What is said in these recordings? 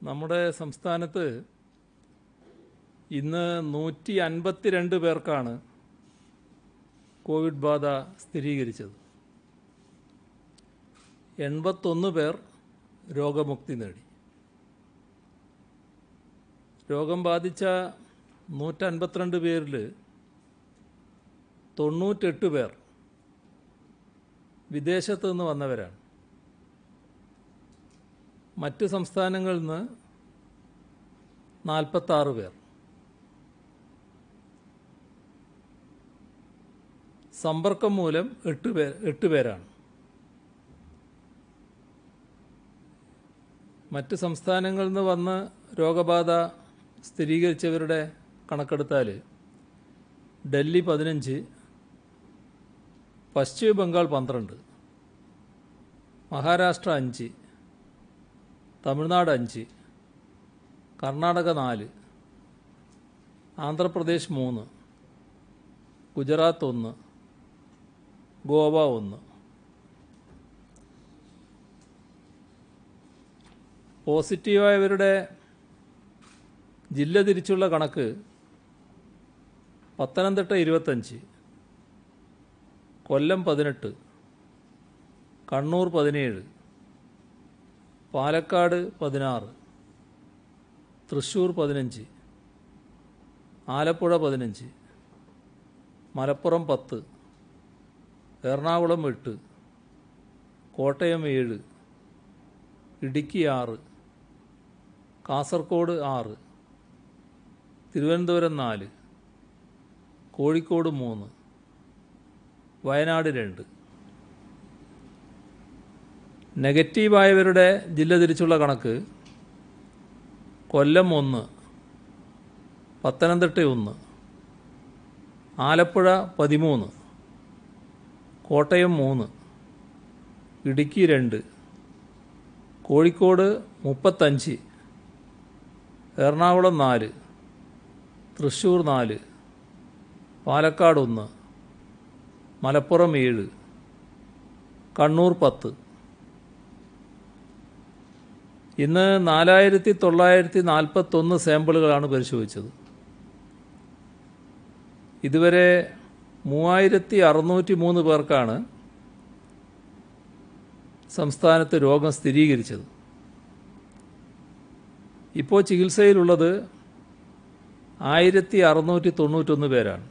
നമ്മുടെ സംസ്ഥാനത്ത് ഇന്ന് 152 പേർക്കാണ് കോവിഡ് ബാധ സ്ഥിരീകരിച്ചത്. 81 പേർ രോഗമുക്തി നേടി. രോഗം ബാധിച്ച 152 പേരിൽ 98 പേർ വിദേശത്തു നിന്ന് വന്നവരാണ്. മറ്റ് സംസ്ഥാനങ്ങളിൽ നിന്ന് 46 പേർ. സമ്പർക്കം മൂലം 8 പേരാണ്. മറ്റ് സംസ്ഥാനങ്ങളിൽ നിന്ന് വന്ന് രോഗബാധ സ്ഥിരീകരിച്ചവരുടെ കണക്കെടുത്താൽ ഡൽഹി 15, പശ്ചിമ ബംഗാൾ 12, മഹാരാഷ്ട്ര 5, തമിഴ്നാട് 5, കർണാടക 4, ആന്ധ്രാപ്രദേശ് 3, ഗുജറാത്ത് 1, ഗോവ 1. പോസിറ്റീവായവരുടെ ജില്ല തിരിച്ചുള്ള കണക്ക് പത്തനംതിട്ട 25, കൊല്ലം 18, കണ്ണൂർ 17, പാലക്കാട് 16, തൃശ്ശൂർ 15, ആലപ്പുഴ 15, മലപ്പുറം 10, എറണാകുളം 8, കോട്ടയം 7, ഇടുക്കി 6, കാസർഗോഡ് 6, തിരുവനന്തപുരം 4, കോഴിക്കോട് 3, വയനാട് 2. നെഗറ്റീവായവരുടെ ജില്ല തിരിച്ചുള്ള കണക്ക് കൊല്ലം 1, പത്തനംതിട്ട 1, ആലപ്പുഴ 13, കോട്ടയം 3, ഇടുക്കി 2, കോഴിക്കോട് 35, എറണാകുളം 4, തൃശ്ശൂർ 4, പാലക്കാട് 1, മലപ്പുറം 7, കണ്ണൂർ 10. ഇന്ന് 4941 സാമ്പിളുകളാണ് പരിശോധിച്ചത്. ഇതുവരെ 3603 പേർക്കാണ് സംസ്ഥാനത്ത് രോഗം സ്ഥിരീകരിച്ചത്. ഇപ്പോൾ ചികിത്സയിലുള്ളത് 1691 പേരാണ്.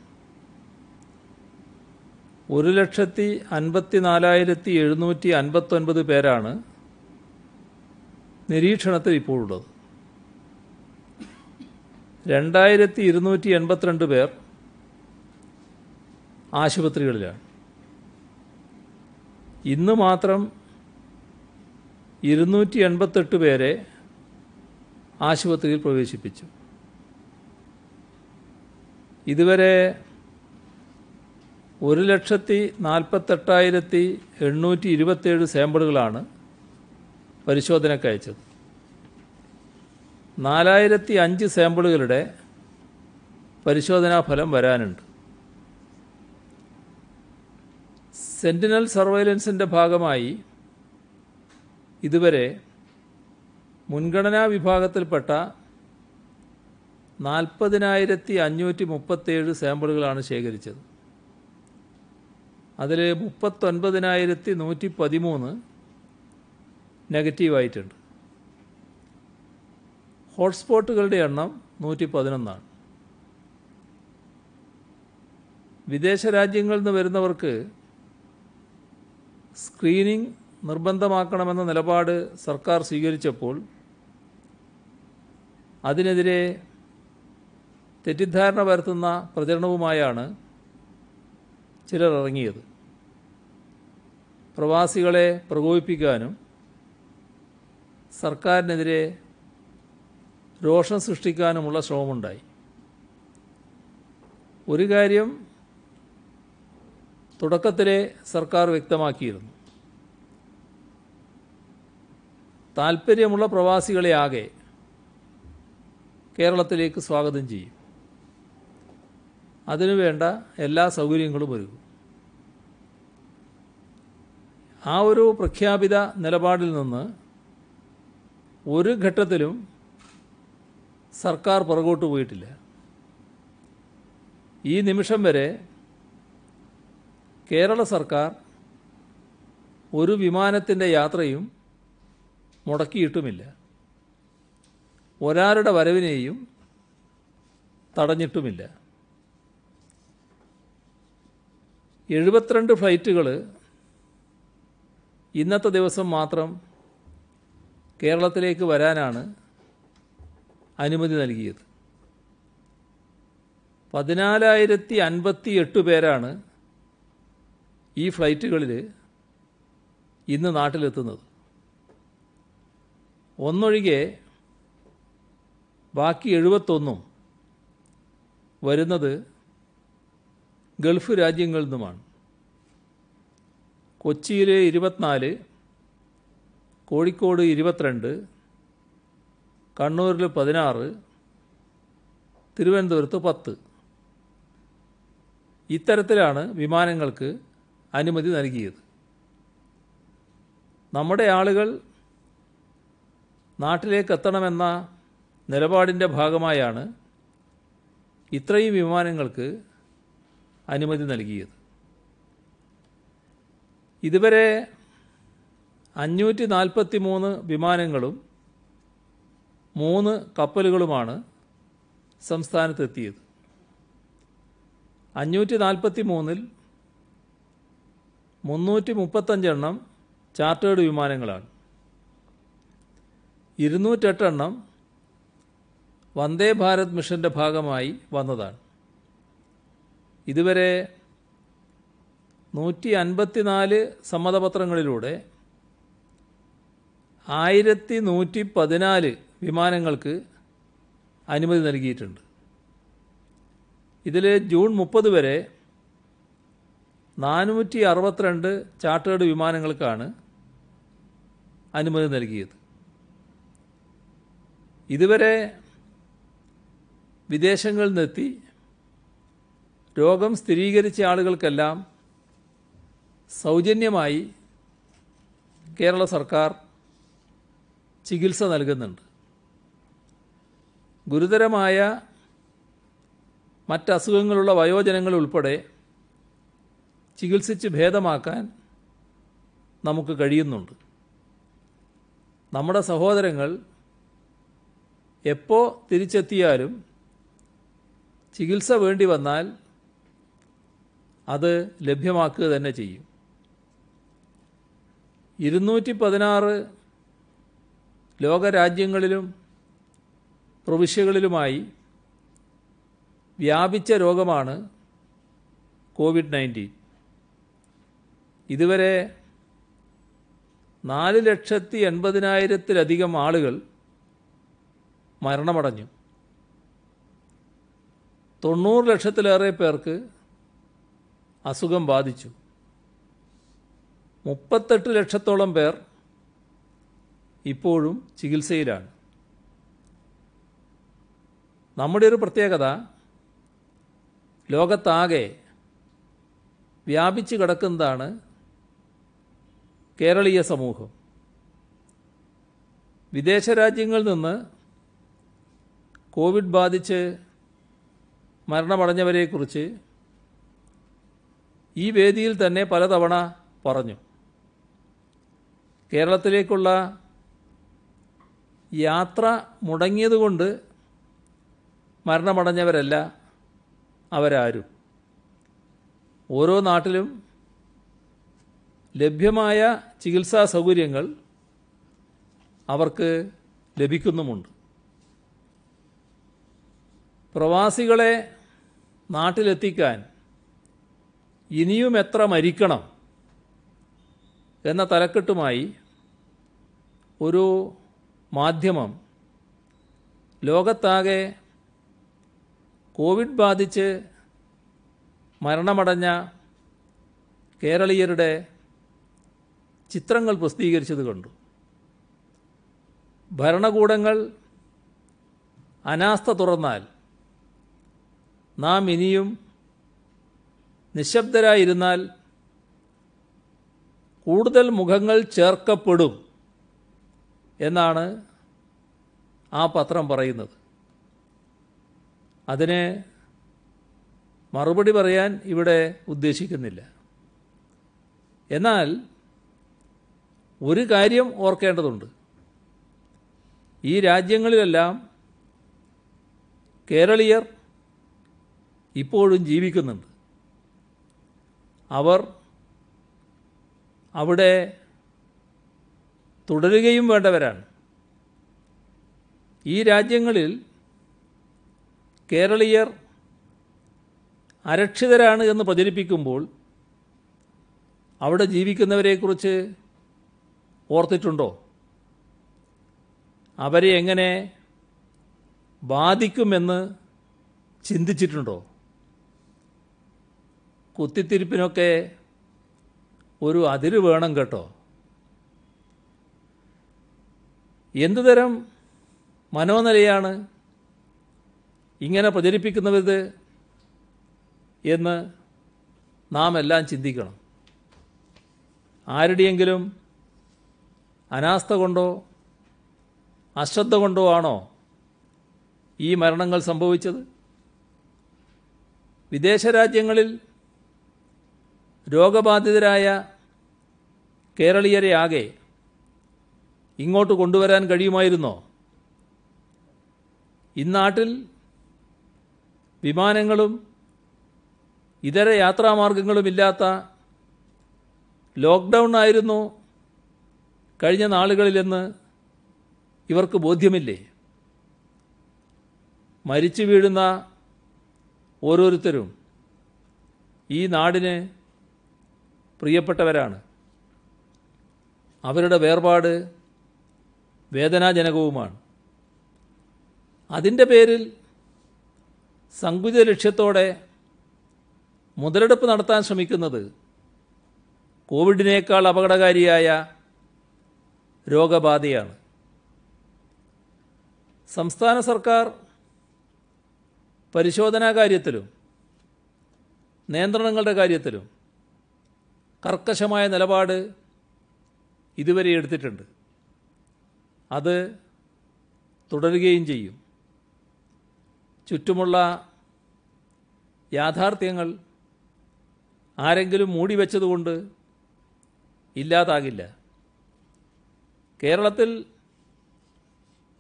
1,54,759 പേരാണ് നിരീക്ഷണത്തിൽ ഇപ്പോഴുള്ളത്. 2282 പേർ ആശുപത്രികളിലാണ്. ഇന്ന് മാത്രം 288 പേരെ ആശുപത്രിയിൽ പ്രവേശിപ്പിച്ചു. ഇതുവരെ 1,48,827 സാമ്പിളുകളാണ് പരിശോധനയ്ക്ക് അയച്ചത്. 4005 സാമ്പിളുകളുടെ പരിശോധനാ ഫലം വരാനുണ്ട്. സെന്റിനൽ സർവൈലൻസിൻ്റെ ഭാഗമായി ഇതുവരെ മുൻഗണനാ വിഭാഗത്തിൽപ്പെട്ട 40,537 സാമ്പിളുകളാണ് ശേഖരിച്ചത്. അതിൽ 39,113 നെഗറ്റീവായിട്ടുണ്ട്. ഹോട്ട്സ്പോട്ടുകളുടെ എണ്ണം 111. വിദേശ രാജ്യങ്ങളിൽ നിന്ന് വരുന്നവർക്ക് സ്ക്രീനിംഗ് നിർബന്ധമാക്കണമെന്ന നിലപാട് സർക്കാർ സ്വീകരിച്ചപ്പോൾ അതിനെതിരെ തെറ്റിദ്ധാരണ പരത്തുന്ന പ്രചരണവുമായാണ് ചിലർ ഇറങ്ങിയത്. പ്രവാസികളെ പ്രകോപിപ്പിക്കാനും സർക്കാരിനെതിരെ രോഷം സൃഷ്ടിക്കാനുമുള്ള ശ്രമമുണ്ടായി. ഒരു കാര്യം തുടക്കത്തിലെ സർക്കാർ വ്യക്തമാക്കിയിരുന്നു: താൽപ്പര്യമുള്ള പ്രവാസികളെ ആകെ കേരളത്തിലേക്ക് സ്വാഗതം ചെയ്യും. അതിനുവേണ്ട എല്ലാ സൗകര്യങ്ങളും ഒരുക്കും. ആ ഒരു പ്രഖ്യാപിത നിലപാടിൽ നിന്ന് ഒരു ഘട്ടത്തിലും സർക്കാർ പുറകോട്ട് പോയിട്ടില്ല. ഈ നിമിഷം വരെ കേരള സർക്കാർ ഒരു വിമാനത്തിൻ്റെ യാത്രയും മുടക്കിയിട്ടുമില്ല. ഒരാളുടെ വരവിനെയും തടഞ്ഞിട്ടുമില്ല. 72 ഫ്ലൈറ്റുകൾ ഇന്നത്തെ ദിവസം മാത്രം കേരളത്തിലേക്ക് വരാനാണ് അനുമതി നൽകിയത്. 14,058 പേരാണ് ഈ ഫ്ലൈറ്റുകളിൽ ഇന്ന് നാട്ടിലെത്തുന്നത്. ഒന്നൊഴികെ ബാക്കി 71 വരുന്നത് ഗൾഫ് രാജ്യങ്ങളിൽ നിന്നുമാണ്. കൊച്ചിയിൽ 24, കോഴിക്കോട് 22, കണ്ണൂരിൽ 16, തിരുവനന്തപുരത്ത് 10. ഇത്തരത്തിലാണ് വിമാനങ്ങൾക്ക് അനുമതി നൽകിയത്. നമ്മുടെ ആളുകൾ നാട്ടിലേക്ക് എത്തണമെന്ന നിലപാടിൻ്റെ ഭാഗമായാണ് ഇത്രയും വിമാനങ്ങൾക്ക് അനുമതി നൽകിയത്. ഇതുവരെ 543 വിമാനങ്ങളും 3 കപ്പലുകളുമാണ് സംസ്ഥാനത്തെത്തിയത്. 543-ൽ 335 എണ്ണം ചാർട്ടേഡ് വിമാനങ്ങളാണ്. 208 എണ്ണം വന്ദേ ഭാരത് മിഷൻ്റെ ഭാഗമായി വന്നതാണ്. ഇതുവരെ 154 സമ്മതപത്രങ്ങളിലൂടെ 1114 വിമാനങ്ങൾക്ക് അനുമതി നൽകിയിട്ടുണ്ട്. ഇതിൽ ജൂൺ 30 വരെ 462 ചാർട്ടേഡ് വിമാനങ്ങൾക്കാണ് അനുമതി നൽകിയത്. ഇതുവരെ വിദേശങ്ങളിൽ നിന്നെത്തി രോഗം സ്ഥിരീകരിച്ച ആളുകൾക്കെല്ലാം സൗജന്യമായി കേരള സർക്കാർ ചികിത്സ നൽകുന്നുണ്ട്. ഗുരുതരമായ മറ്റസുഖങ്ങളുള്ള വയോജനങ്ങൾ ഉൾപ്പെടെ ചികിത്സിച്ച് ഭേദമാക്കാൻ നമുക്ക് കഴിയുന്നുണ്ട്. നമ്മുടെ സഹോദരങ്ങൾ എപ്പോൾ തിരിച്ചെത്തിയാലും ചികിത്സ വേണ്ടി വന്നാൽ അത് ലഭ്യമാക്കുക തന്നെ ചെയ്യും. 216 ലോകരാജ്യങ്ങളിലും പ്രവിശ്യകളിലുമായി വ്യാപിച്ച രോഗമാണ് കോവിഡ്-19. ഇതുവരെ 4,80,000-ത്തിലധികം ആളുകൾ മരണമടഞ്ഞു. 90 ലക്ഷത്തിലേറെ പേർക്ക് അസുഖം ബാധിച്ചു. 38 ലക്ഷത്തോളം പേർ ഇപ്പോഴും ചികിത്സയിലാണ്. നമ്മുടെ ഒരു പ്രത്യേകത, ലോകത്താകെ വ്യാപിച്ചു കിടക്കുന്നതാണ് കേരളീയ സമൂഹം. വിദേശ രാജ്യങ്ങളിൽ നിന്ന് കോവിഡ് ബാധിച്ച് മരണമടഞ്ഞവരെക്കുറിച്ച് ഈ വേദിയിൽ തന്നെ പലതവണ പറഞ്ഞു. കേരളത്തിലേക്കുള്ള യാത്ര മുടങ്ങിയതുകൊണ്ട് മരണമടഞ്ഞവരല്ല അവരാരും. ഓരോ നാട്ടിലും ലഭ്യമായ ചികിത്സാ സൗകര്യങ്ങൾ അവർക്ക് ലഭിക്കുന്നുമുണ്ട്. പ്രവാസികളെ നാട്ടിലെത്തിക്കാൻ ഇനിയും എത്ര മരിക്കണം എന്ന തലക്കെട്ടുമായി ഒരു മാധ്യമം ലോകത്താകെ കോവിഡ് ബാധിച്ച് മരണമടഞ്ഞ കേരളീയരുടെ ചിത്രങ്ങൾ പ്രസിദ്ധീകരിച്ചത് കണ്ടു. ഭരണകൂടങ്ങൾ അനാസ്ഥ തുറന്നാൽ നാം ഇനിയും നിശബ്ദരായിരുന്നാൽ കൂടുതൽ മുഖങ്ങൾ ചേർക്കപ്പെടും എന്നാണ് ആ പത്രം പറയുന്നത്. അതിന് മറുപടി പറയാൻ ഇവിടെ ഉദ്ദേശിക്കുന്നില്ല. എന്നാൽ ഒരു കാര്യം ഓർക്കേണ്ടതുണ്ട്. ഈ രാജ്യങ്ങളിലെല്ലാം കേരളീയർ ഇപ്പോഴും ജീവിക്കുന്നുണ്ട്. അവർ അവിടെ തുടരുകയും വേണ്ടവരാണ്. ഈ രാജ്യങ്ങളിൽ കേരളീയർ അരക്ഷിതരാണ് എന്ന് പ്രചരിപ്പിക്കുമ്പോൾ അവിടെ ജീവിക്കുന്നവരെക്കുറിച്ച് ഓർത്തിട്ടുണ്ടോ? അവരെ എങ്ങനെ ബാധിക്കുമെന്ന് ചിന്തിച്ചിട്ടുണ്ടോ? കുത്തിത്തിരിപ്പിനൊക്കെ ഒരു അതിര് വേണം കേട്ടോ. എന്തുതരം മനോനിലയാണ് ഇങ്ങനെ പ്രചരിപ്പിക്കുന്നവത് എന്ന് നാം എല്ലാം ചിന്തിക്കണം. ആരുടെയെങ്കിലും അനാസ്ഥ കൊണ്ടോ അശ്രദ്ധ കൊണ്ടോ ആണോ ഈ മരണങ്ങൾ സംഭവിച്ചത്? വിദേശ രാജ്യങ്ങളിൽ രോഗബാധിതരായ കേരളീയരെ ആകെ ഇങ്ങോട്ട് കൊണ്ടുവരാൻ കഴിയുമായിരുന്നോ? ഇന്നാട്ടിൽ വിമാനങ്ങളും ഇതര യാത്രാമാർഗങ്ങളുമില്ലാത്ത ലോക്ക്ഡൗൺ ആയിരുന്നു കഴിഞ്ഞ നാളുകളിലെന്ന് ഇവർക്ക് ബോധ്യമില്ലേ? മരിച്ചു വീഴുന്ന ഓരോരുത്തരും ഈ നാടിന് പ്രിയപ്പെട്ടവരാണ്. അവരുടെ വേർപാട് വേദനാജനകവുമാണ്. അതിൻ്റെ പേരിൽ സങ്കുചിത ലക്ഷ്യത്തോടെ മുതലെടുപ്പ് നടത്താൻ ശ്രമിക്കുന്നത് കോവിഡിനേക്കാൾ അപകടകാരിയായ രോഗബാധയാണ്. സംസ്ഥാന സർക്കാർ പരിശോധനാ കാര്യത്തിലും നിയന്ത്രണങ്ങളുടെ കാര്യത്തിലും കർക്കശമായ നിലപാട് ഇതുവരെ എടുത്തിട്ടുണ്ട്. അത് തുടരുകയും ചെയ്യും. ചുറ്റുമുള്ള യാഥാർത്ഥ്യങ്ങൾ ആരെങ്കിലും മൂടിവെച്ചതുകൊണ്ട് ഇല്ലാതാകില്ല. കേരളത്തിൽ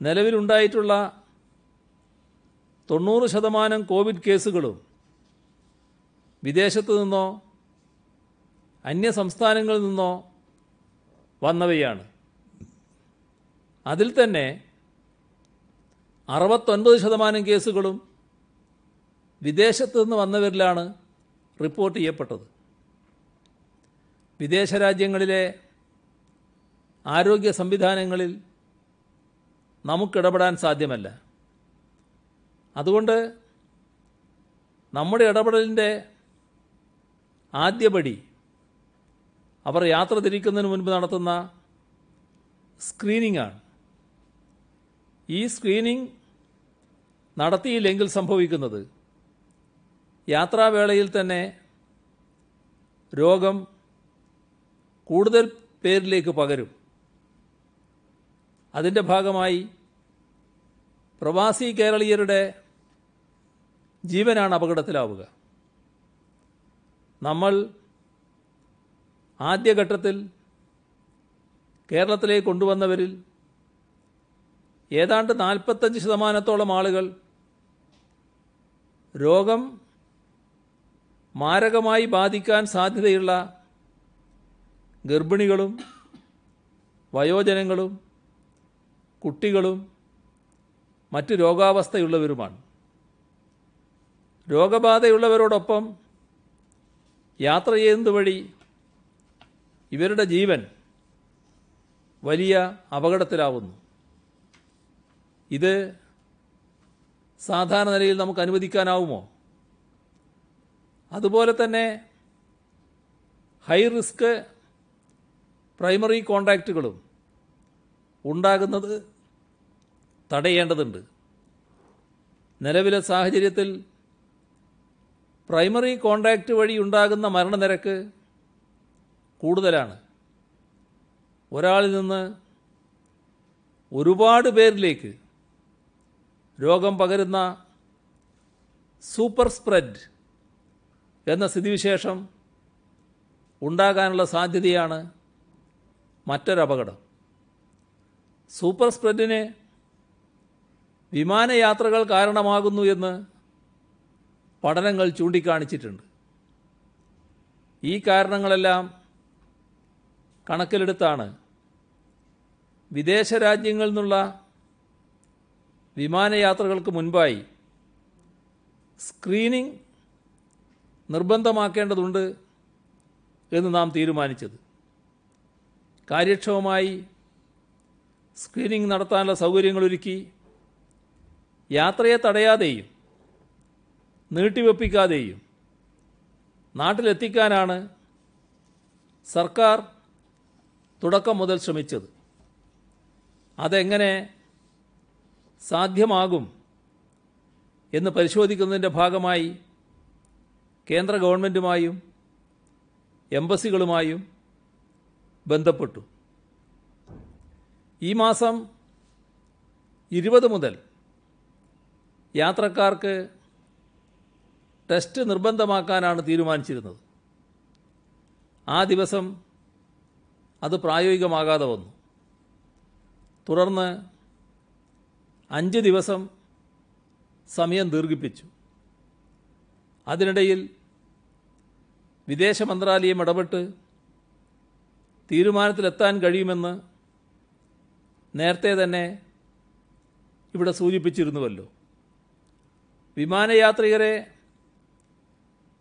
നിലവിലുണ്ടായിട്ടുള്ള 90% കോവിഡ് കേസുകളും വിദേശത്തു നിന്നോ അന്യസംസ്ഥാനങ്ങളിൽ നിന്നോ വന്നവയാണ്. അതിൽ തന്നെ 69% കേസുകളും വിദേശത്തു നിന്ന് വന്നവരിലാണ് റിപ്പോർട്ട് ചെയ്യപ്പെട്ടത്. വിദേശ രാജ്യങ്ങളിലെ ആരോഗ്യ സംവിധാനങ്ങളിൽ നമുക്കിടപെടാൻ സാധ്യമല്ല. അതുകൊണ്ട് നമ്മുടെ ഇടപെടലിൻ്റെ ആദ്യപടി അവർ യാത്ര തിരിക്കുന്നതിന് മുൻപ് നടത്തുന്ന സ്ക്രീനിംഗ് ആണ്. ഈ സ്ക്രീനിംഗ് നടത്തിയില്ലെങ്കിൽ സംഭവിക്കുന്നത് യാത്രാവേളയിൽ തന്നെ രോഗം കൂടുതൽ പേരിലേക്ക് പകരും. അതിൻ്റെ ഭാഗമായി പ്രവാസി കേരളീയരുടെ ജീവനാണ് അപകടത്തിലാവുക. നമ്മൾ ആദ്യഘട്ടത്തിൽ കേരളത്തിലേക്ക് കൊണ്ടുവന്നവരിൽ ഏതാണ്ട് 45% ആളുകൾ രോഗം മാരകമായി ബാധിക്കാൻ സാധ്യതയുള്ള ഗർഭിണികളും വയോജനങ്ങളും കുട്ടികളും മറ്റ് രോഗാവസ്ഥയുള്ളവരുമാണ്. രോഗബാധയുള്ളവരോടൊപ്പം യാത്ര ചെയ്യുന്നത് വഴി ഇവരുടെ ജീവൻ വലിയ അപകടത്തിലാവുന്നു. ഇത് സാധാരണ നിലയിൽ നമുക്ക് അനുവദിക്കാനാവുമോ? അതുപോലെ തന്നെ ഹൈ റിസ്ക് പ്രൈമറി കോണ്ടാക്റ്റുകളും ഉണ്ടാകുന്നത് തടയേണ്ടതുണ്ട്. നിലവിലെ സാഹചര്യത്തിൽ പ്രൈമറി കോണ്ടാക്റ്റ് വഴി ഉണ്ടാകുന്ന മരണനിരക്ക് കൂടുതലാണ്. ഒരാളിൽ നിന്ന് ഒരുപാട് പേരിലേക്ക് രോഗം പകരുന്ന സൂപ്പർ സ്പ്രെഡ് എന്ന സ്ഥിതിവിശേഷം ഉണ്ടാകാനുള്ള സാധ്യതയാണ് മറ്റൊരപകടം. സൂപ്പർ സ്പ്രെഡിന് വിമാനയാത്രകൾ കാരണമാകുന്നു എന്ന് പഠനങ്ങൾ ചൂണ്ടിക്കാണിച്ചിട്ടുണ്ട്. ഈ കാരണങ്ങളെല്ലാം കണക്കിലെടുത്താണ് വിദേശ രാജ്യങ്ങളിൽ നിന്നുള്ള വിമാനയാത്രകൾക്ക് മുൻപായി സ്ക്രീനിംഗ് നിർബന്ധമാക്കേണ്ടതുണ്ട് എന്ന് നാം തീരുമാനിച്ചത്. കാര്യക്ഷമമായി സ്ക്രീനിംഗ് നടത്താനുള്ള സൗകര്യങ്ങളൊരുക്കി യാത്രയെ തടയാതെയും നീട്ടിവെപ്പിക്കാതെയും നാട്ടിലെത്തിക്കാനാണ് സർക്കാർ തുടക്കം മുതൽ ശ്രമിച്ചത്. അതെങ്ങനെ സാധ്യമാകും എന്ന് പരിശോധിക്കുന്നതിൻ്റെ ഭാഗമായി കേന്ദ്ര ഗവൺമെൻറ്റുമായും എംബസികളുമായും ബന്ധപ്പെട്ടു. ഈ മാസം 20 മുതൽ യാത്രക്കാർക്ക് ടെസ്റ്റ് നിർബന്ധമാക്കാനാണ് തീരുമാനിച്ചിരുന്നത്. ആ ദിവസം അത് പ്രായോഗികമാകാതെ വന്നു. തുടർന്ന് 5 ദിവസം സമയം ദീർഘിപ്പിച്ചു. അതിനിടയിൽ വിദേശ മന്ത്രാലയം ഇടപെട്ട് തീരുമാനത്തിലെത്താൻ കഴിയുമെന്ന് നേരത്തെ തന്നെ ഇവിടെ സൂചിപ്പിച്ചിരുന്നുവല്ലോ. വിമാനയാത്രികരെ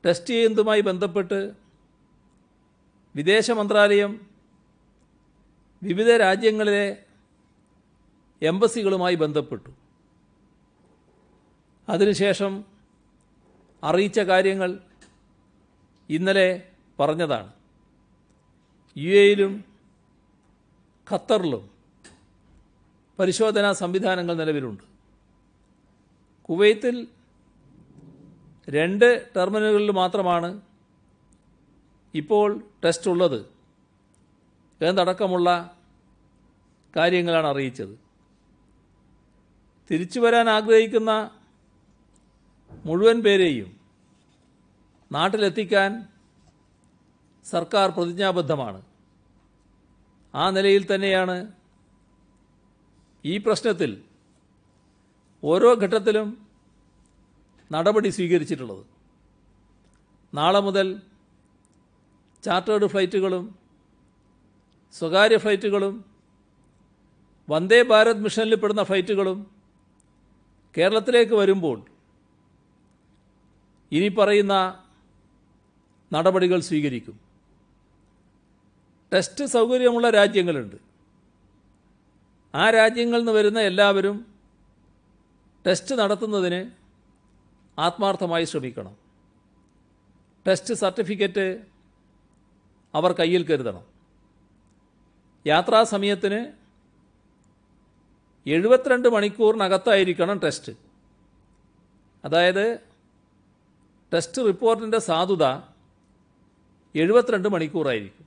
ടെസ്റ്റ് ചെയ്യുന്നതുമായി ബന്ധപ്പെട്ട് വിദേശ മന്ത്രാലയം വിവിധ രാജ്യങ്ങളിലെ എംബസികളുമായി ബന്ധപ്പെട്ടു. അതിനുശേഷം അറിയിച്ച കാര്യങ്ങൾ ഇന്നലെ പറഞ്ഞതാണ്. UAE-യിലും ഖത്തറിലും പരിശോധനാ സംവിധാനങ്ങൾ നിലവിലുണ്ട്. കുവൈത്തിൽ 2 ടെർമിനലുകളിൽ മാത്രമാണ് ഇപ്പോൾ ടെസ്റ്റ് ഉള്ളത് എന്നടക്കമുള്ള കാര്യങ്ങളാണ് അറിയിച്ചത്. തിരിച്ചു വരാൻ ആഗ്രഹിക്കുന്ന മുഴുവൻ പേരെയും നാട്ടിലെത്തിക്കാൻ സർക്കാർ പ്രതിജ്ഞാബദ്ധമാണ്. ആ നിലയിൽ തന്നെയാണ് ഈ പ്രശ്നത്തിൽ ഓരോ ഘട്ടത്തിലും നടപടി സ്വീകരിച്ചിട്ടുള്ളത്. നാളെ മുതൽ ചാർട്ടേഡ് ഫ്ലൈറ്റുകളും സ്വകാര്യ ഫ്ലൈറ്റുകളും വന്ദേ ഭാരത് മിഷനിൽ പെടുന്ന ഫ്ലൈറ്റുകളും കേരളത്തിലേക്ക് വരുമ്പോൾ ഇനി പറയുന്ന നടപടികൾ സ്വീകരിക്കും. ടെസ്റ്റ് സൗകര്യമുള്ള രാജ്യങ്ങളുണ്ട്. ആ രാജ്യങ്ങളിൽ നിന്ന് വരുന്ന എല്ലാവരും ടെസ്റ്റ് നടത്തുന്നതിന് ആത്മാർത്ഥമായി ശ്രമിക്കണം. ടെസ്റ്റ് സർട്ടിഫിക്കറ്റ് അവർ കയ്യിൽ കരുതണം. യാത്രാ സമയത്തിന് 72 മണിക്കൂറിനകത്തായിരിക്കണം ടെസ്റ്റ്. അതായത് ടെസ്റ്റ് റിപ്പോർട്ടിൻ്റെ സാധുത 72 മണിക്കൂറായിരിക്കും.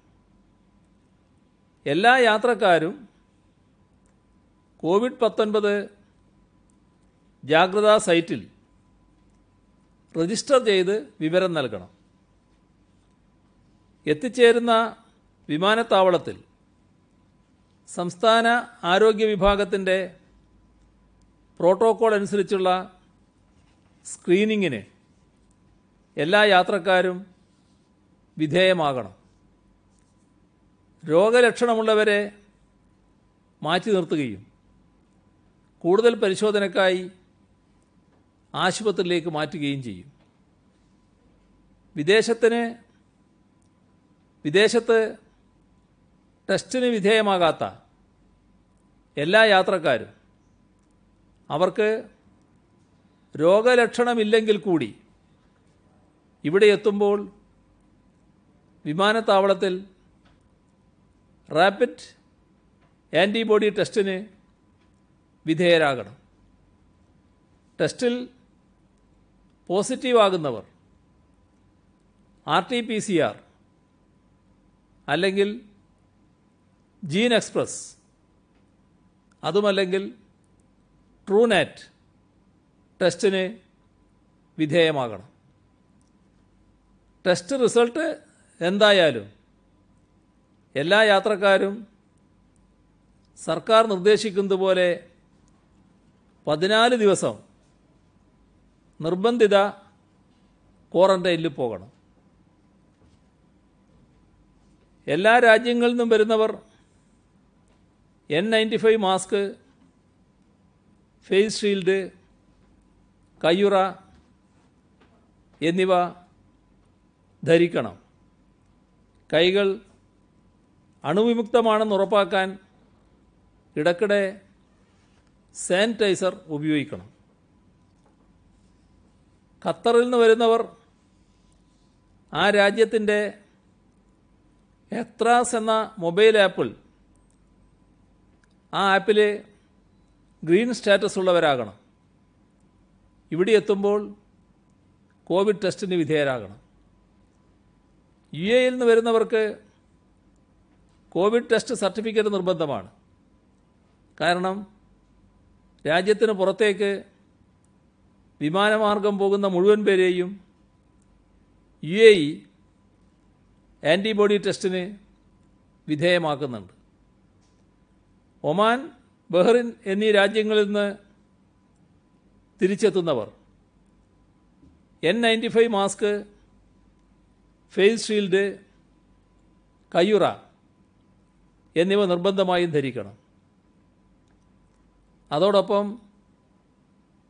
എല്ലാ യാത്രക്കാരും COVID-19 ജാഗ്രതാ സൈറ്റിൽ രജിസ്റ്റർ ചെയ്ത് വിവരം നൽകണം. എത്തിച്ചേരുന്ന വിമാനത്താവളത്തിൽ സംസ്ഥാന ആരോഗ്യ വിഭാഗത്തിൻ്റെ പ്രോട്ടോക്കോൾ അനുസരിച്ചുള്ള സ്ക്രീനിങ്ങിന് എല്ലാ യാത്രക്കാരും വിധേയമാകണം. രോഗലക്ഷണമുള്ളവരെ മാറ്റി നിർത്തുകയും കൂടുതൽ പരിശോധനയ്ക്കായി ആശുപത്രിയിലേക്ക് മാറ്റുകയും ചെയ്യും. വിദേശത്ത് ടെസ്റ്റിന് വിധേയമാകാത്ത എല്ലാ യാത്രക്കാരും അവർക്ക് രോഗലക്ഷണമില്ലെങ്കിൽ കൂടി ഇവിടെ എത്തുമ്പോൾ വിമാനത്താവളത്തിൽ റാപ്പിഡ് ആൻറ്റിബോഡി ടെസ്റ്റിന് വിധേയരാകണം. ടെസ്റ്റിൽ പോസിറ്റീവാകുന്നവർ RT-PCR അല്ലെങ്കിൽ ജീൻ എക്സ്പ്രസ് അതുമല്ലെങ്കിൽ ട്രൂനാറ്റ് ടെസ്റ്റിന് വിധേയമാകണം. ടെസ്റ്റ് റിസൾട്ട് എന്തായാലും എല്ലാ യാത്രക്കാരും സർക്കാർ നിർദ്ദേശിക്കുന്നത് പോലെ 14 ദിവസം നിർബന്ധിത ക്വാറന്റൈനിൽ പോകണം. എല്ലാ രാജ്യങ്ങളിൽ നിന്നും വരുന്നവർ N95 മാസ്ക്, ഫേസ് ഷീൽഡ്, കയ്യുറ എന്നിവ ധരിക്കണം. കൈകൾ അണുവിമുക്തമാണെന്ന് ഉറപ്പാക്കാൻ ഇടയ്ക്കിടെ സാനിറ്റൈസർ ഉപയോഗിക്കണം. ഖത്തറിൽ നിന്ന് വരുന്നവർ ആ രാജ്യത്തിൻ്റെ എത്രാസ് എന്ന മൊബൈൽ ആപ്പിൽ ഗ്രീൻ സ്റ്റാറ്റസ് ഉള്ളവരാകണം. ഇവിടെ എത്തുമ്പോൾ കോവിഡ് ടെസ്റ്റിന് വിധേയരാകണം. UAE നിന്ന് വരുന്നവർക്ക് കോവിഡ് ടെസ്റ്റ് സർട്ടിഫിക്കറ്റ് നിർബന്ധമാണ്. കാരണം രാജ്യത്തിന് പുറത്തേക്ക് വിമാനമാർഗം പോകുന്ന മുഴുവൻ പേരെയും UAE ആൻറ്റിബോഡി ടെസ്റ്റിന് വിധേയമാക്കുന്നുണ്ട്. ഒമാൻ, ബഹ്റിൻ എന്നീ രാജ്യങ്ങളിൽ നിന്ന് തിരിച്ചെത്തുന്നവർ N95 മാസ്ക്, ഫേസ് ഷീൽഡ്, കയ്യുറ എന്നിവ നിർബന്ധമായും ധരിക്കണം. അതോടൊപ്പം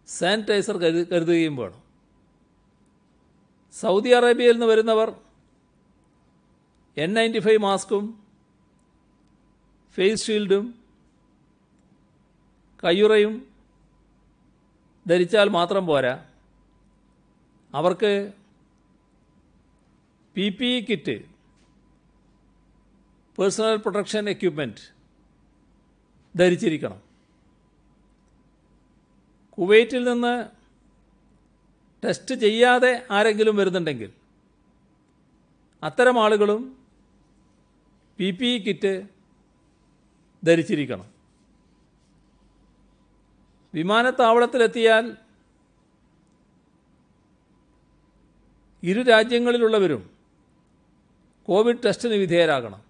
സാനിറ്റൈസർ കരുതുകയും വേണം. സൗദി അറേബ്യയിൽ നിന്ന് വരുന്നവർ N95 മാസ്കും ഫേസ് ഷീൽഡും കയ്യുറയും ധരിച്ചാൽ മാത്രം പോരാ, അവർക്ക് PPE kit, personal protection equipment ധരിച്ചിരിക്കണം. കുവൈറ്റിൽ നിന്ന് ടെസ്റ്റ് ചെയ്യാതെ ആരെങ്കിലും വരുന്നുണ്ടെങ്കിൽ അത്തരം ആളുകളും PPE കിറ്റ് ധരിച്ചിരിക്കണം. വിമാനത്താവളത്തിലെത്തിയാൽ ഇരു രാജ്യങ്ങളിലുള്ളവരും കോവിഡ് ടെസ്റ്റിന് വിധേയരാകണം.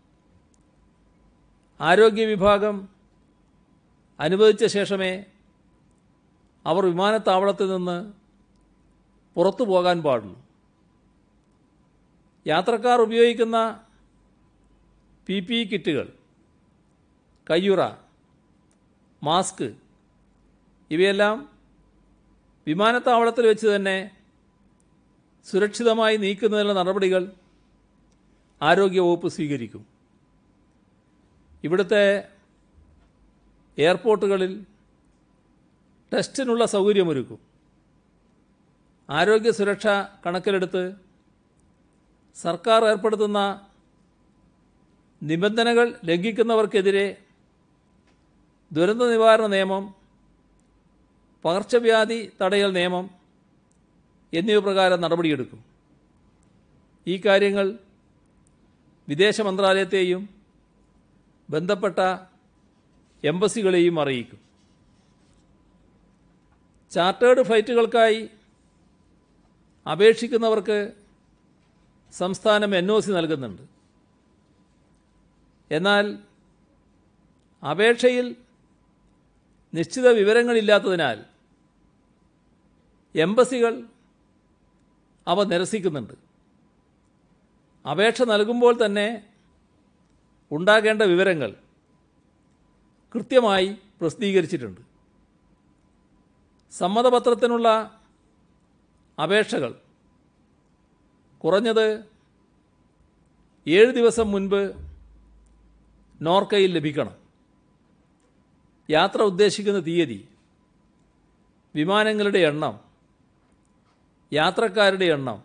ആരോഗ്യ വിഭാഗം അനുവദിച്ച ശേഷമേ അവർ വിമാനത്താവളത്തിൽ നിന്ന് പുറത്തു പോകാൻ പാടുള്ളൂ. യാത്രക്കാർ ഉപയോഗിക്കുന്ന PPE കിറ്റുകൾ, കയ്യുറ, മാസ്ക് ഇവയെല്ലാം വിമാനത്താവളത്തിൽ വെച്ച് തന്നെ സുരക്ഷിതമായി നീക്കുന്നതിനുള്ള നടപടികൾ ആരോഗ്യവകുപ്പ് സ്വീകരിക്കും. ഇവിടുത്തെ എയർപോർട്ടുകളിൽ ടെസ്റ്റിനുള്ള സൗകര്യമൊരുക്കും. ആരോഗ്യ സുരക്ഷ കണക്കിലെടുത്ത് സർക്കാർ ഏർപ്പെടുത്തുന്ന നിബന്ധനകൾ ലംഘിക്കുന്നവർക്കെതിരെ ദുരന്ത നിവാരണ നിയമം, പകർച്ചവ്യാധി തടയൽ നിയമം എന്നിവ പ്രകാരം നടപടിയെടുക്കും. ഈ കാര്യങ്ങൾ വിദേശ മന്ത്രാലയത്തെയും ബന്ധപ്പെട്ട എംബസികളെയും അറിയിക്കും. ചാർട്ടേഡ് ഫ്ലൈറ്റുകൾക്കായി അപേക്ഷിക്കുന്നവർക്ക് സംസ്ഥാനം NOC നൽകുന്നുണ്ട്. എന്നാൽ അപേക്ഷയിൽ നിശ്ചിത വിവരങ്ങളില്ലാത്തതിനാൽ എംബസികൾ അവ നിരസിക്കുന്നുണ്ട്. അപേക്ഷ നൽകുമ്പോൾ തന്നെ ഉണ്ടാകേണ്ട വിവരങ്ങൾ കൃത്യമായി പ്രസിദ്ധീകരിച്ചിട്ടുണ്ട്. സമ്മതപത്രത്തിനുള്ള അപേക്ഷകൾ കുറഞ്ഞത് 7 ദിവസം മുൻപ് നോർക്കയിൽ ലഭിക്കണം. യാത്ര ഉദ്ദേശിക്കുന്ന തീയതി, വിമാനങ്ങളുടെ എണ്ണം, യാത്രക്കാരുടെ എണ്ണം,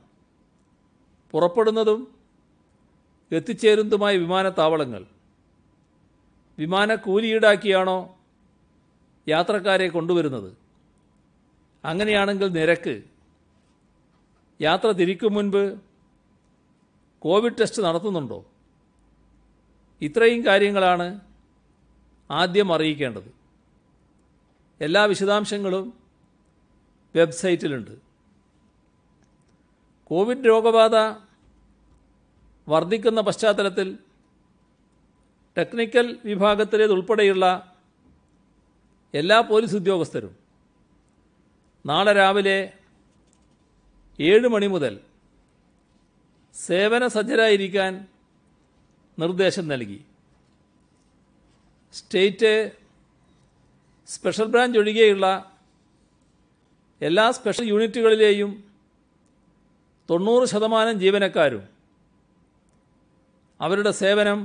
പുറപ്പെടുന്നതും എത്തിച്ചേരുന്നതുമായ വിമാനത്താവളങ്ങൾ, വിമാനക്കൂലി ഈടാക്കിയാണോ യാത്രക്കാരെ കൊണ്ടുവരുന്നത്, അങ്ങനെയാണെങ്കിൽ നിരക്ക്, യാത്ര തിരിക്കും മുൻപ് കോവിഡ് ടെസ്റ്റ് നടത്തുന്നുണ്ടോ, ഇത്രയും കാര്യങ്ങളാണ് ആദ്യം അറിയിക്കേണ്ടത്. എല്ലാ വിശദാംശങ്ങളും വെബ്സൈറ്റിലുണ്ട്. കോവിഡ് രോഗബാധ വർദ്ധിക്കുന്ന പശ്ചാത്തലത്തിൽ ടെക്നിക്കൽ വിഭാഗത്തിലേതുൾപ്പെടെയുള്ള എല്ലാ പോലീസ് ഉദ്യോഗസ്ഥരും നാളെ രാവിലെ 7 മണി മുതൽ സേവന സജ്ജരായിരിക്കാൻ നിർദ്ദേശം നൽകി. സ്റ്റേറ്റ് സ്പെഷ്യൽ ബ്രാഞ്ച് ഒഴികെയുള്ള എല്ലാ സ്പെഷ്യൽ യൂണിറ്റുകളിലെയും 90% ജീവനക്കാരും അവരുടെ സേവനം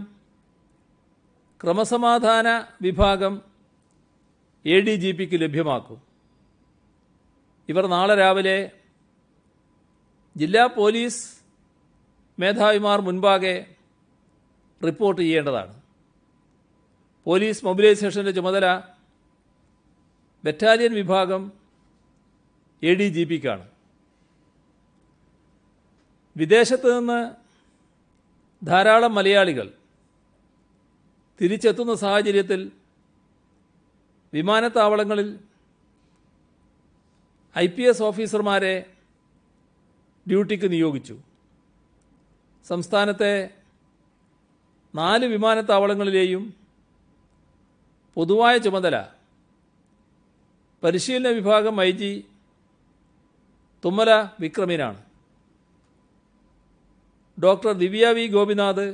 ക്രമസമാധാന വിഭാഗം ADGPക്ക് ലഭ്യമാക്കും. ഇവർ നാളെ രാവിലെ ജില്ലാ പോലീസ് മേധാവിമാർ മുൻപാകെ റിപ്പോർട്ട് ചെയ്യേണ്ടതാണ്. പോലീസ് മൊബിലൈസേഷൻ്റെ ചുമതല ബറ്റാലിയൻ വിഭാഗം ADGPക്കാണ്. വിദേശത്ത് നിന്ന് ധാരാളം മലയാളികൾ തിരിച്ചെത്തുന്ന സാഹചര്യത്തിൽ വിമാനത്താവളങ്ങളിൽ IPS ഓഫീസർമാരെ ഡ്യൂട്ടിക്ക് നിയോഗിച്ചു. സംസ്ഥാനത്തെ 4 വിമാനത്താവളങ്ങളിലെയും പൊതുവായ ചുമതല പരിശീലന വിഭാഗം IG തുമ്മല വിക്രമിനാണ്. ഡോക്ടർ ദിവ്യ വി ഗോപിനാഥ്,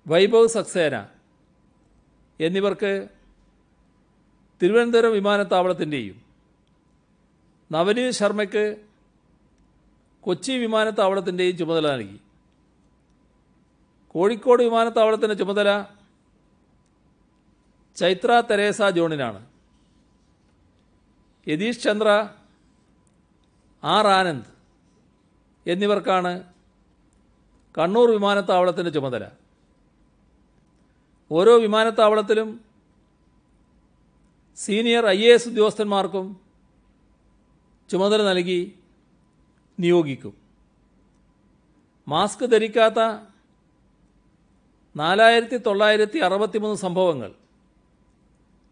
വൈഭവ് സക്സേന എന്നിവർക്ക് തിരുവനന്തപുരം വിമാനത്താവളത്തിൻ്റെയും നവനീത് ശർമ്മയ്ക്ക് കൊച്ചി വിമാനത്താവളത്തിൻ്റെയും ചുമതല നൽകി. കോഴിക്കോട് വിമാനത്താവളത്തിൻ്റെ ചുമതല ചൈത്ര തെരേസ ജോണിനാണ്. യതീഷ് ചന്ദ്ര, R ആനന്ദ് എന്നിവർക്കാണ് കണ്ണൂർ വിമാനത്താവളത്തിൻ്റെ ചുമതല. ഓരോ വിമാനത്താവളത്തിലും സീനിയർ IAS ഉദ്യോഗസ്ഥന്മാർക്കും ചുമതല നൽകി നിയോഗിക്കും. മാസ്ക് ധരിക്കാത്ത 4963 സംഭവങ്ങൾ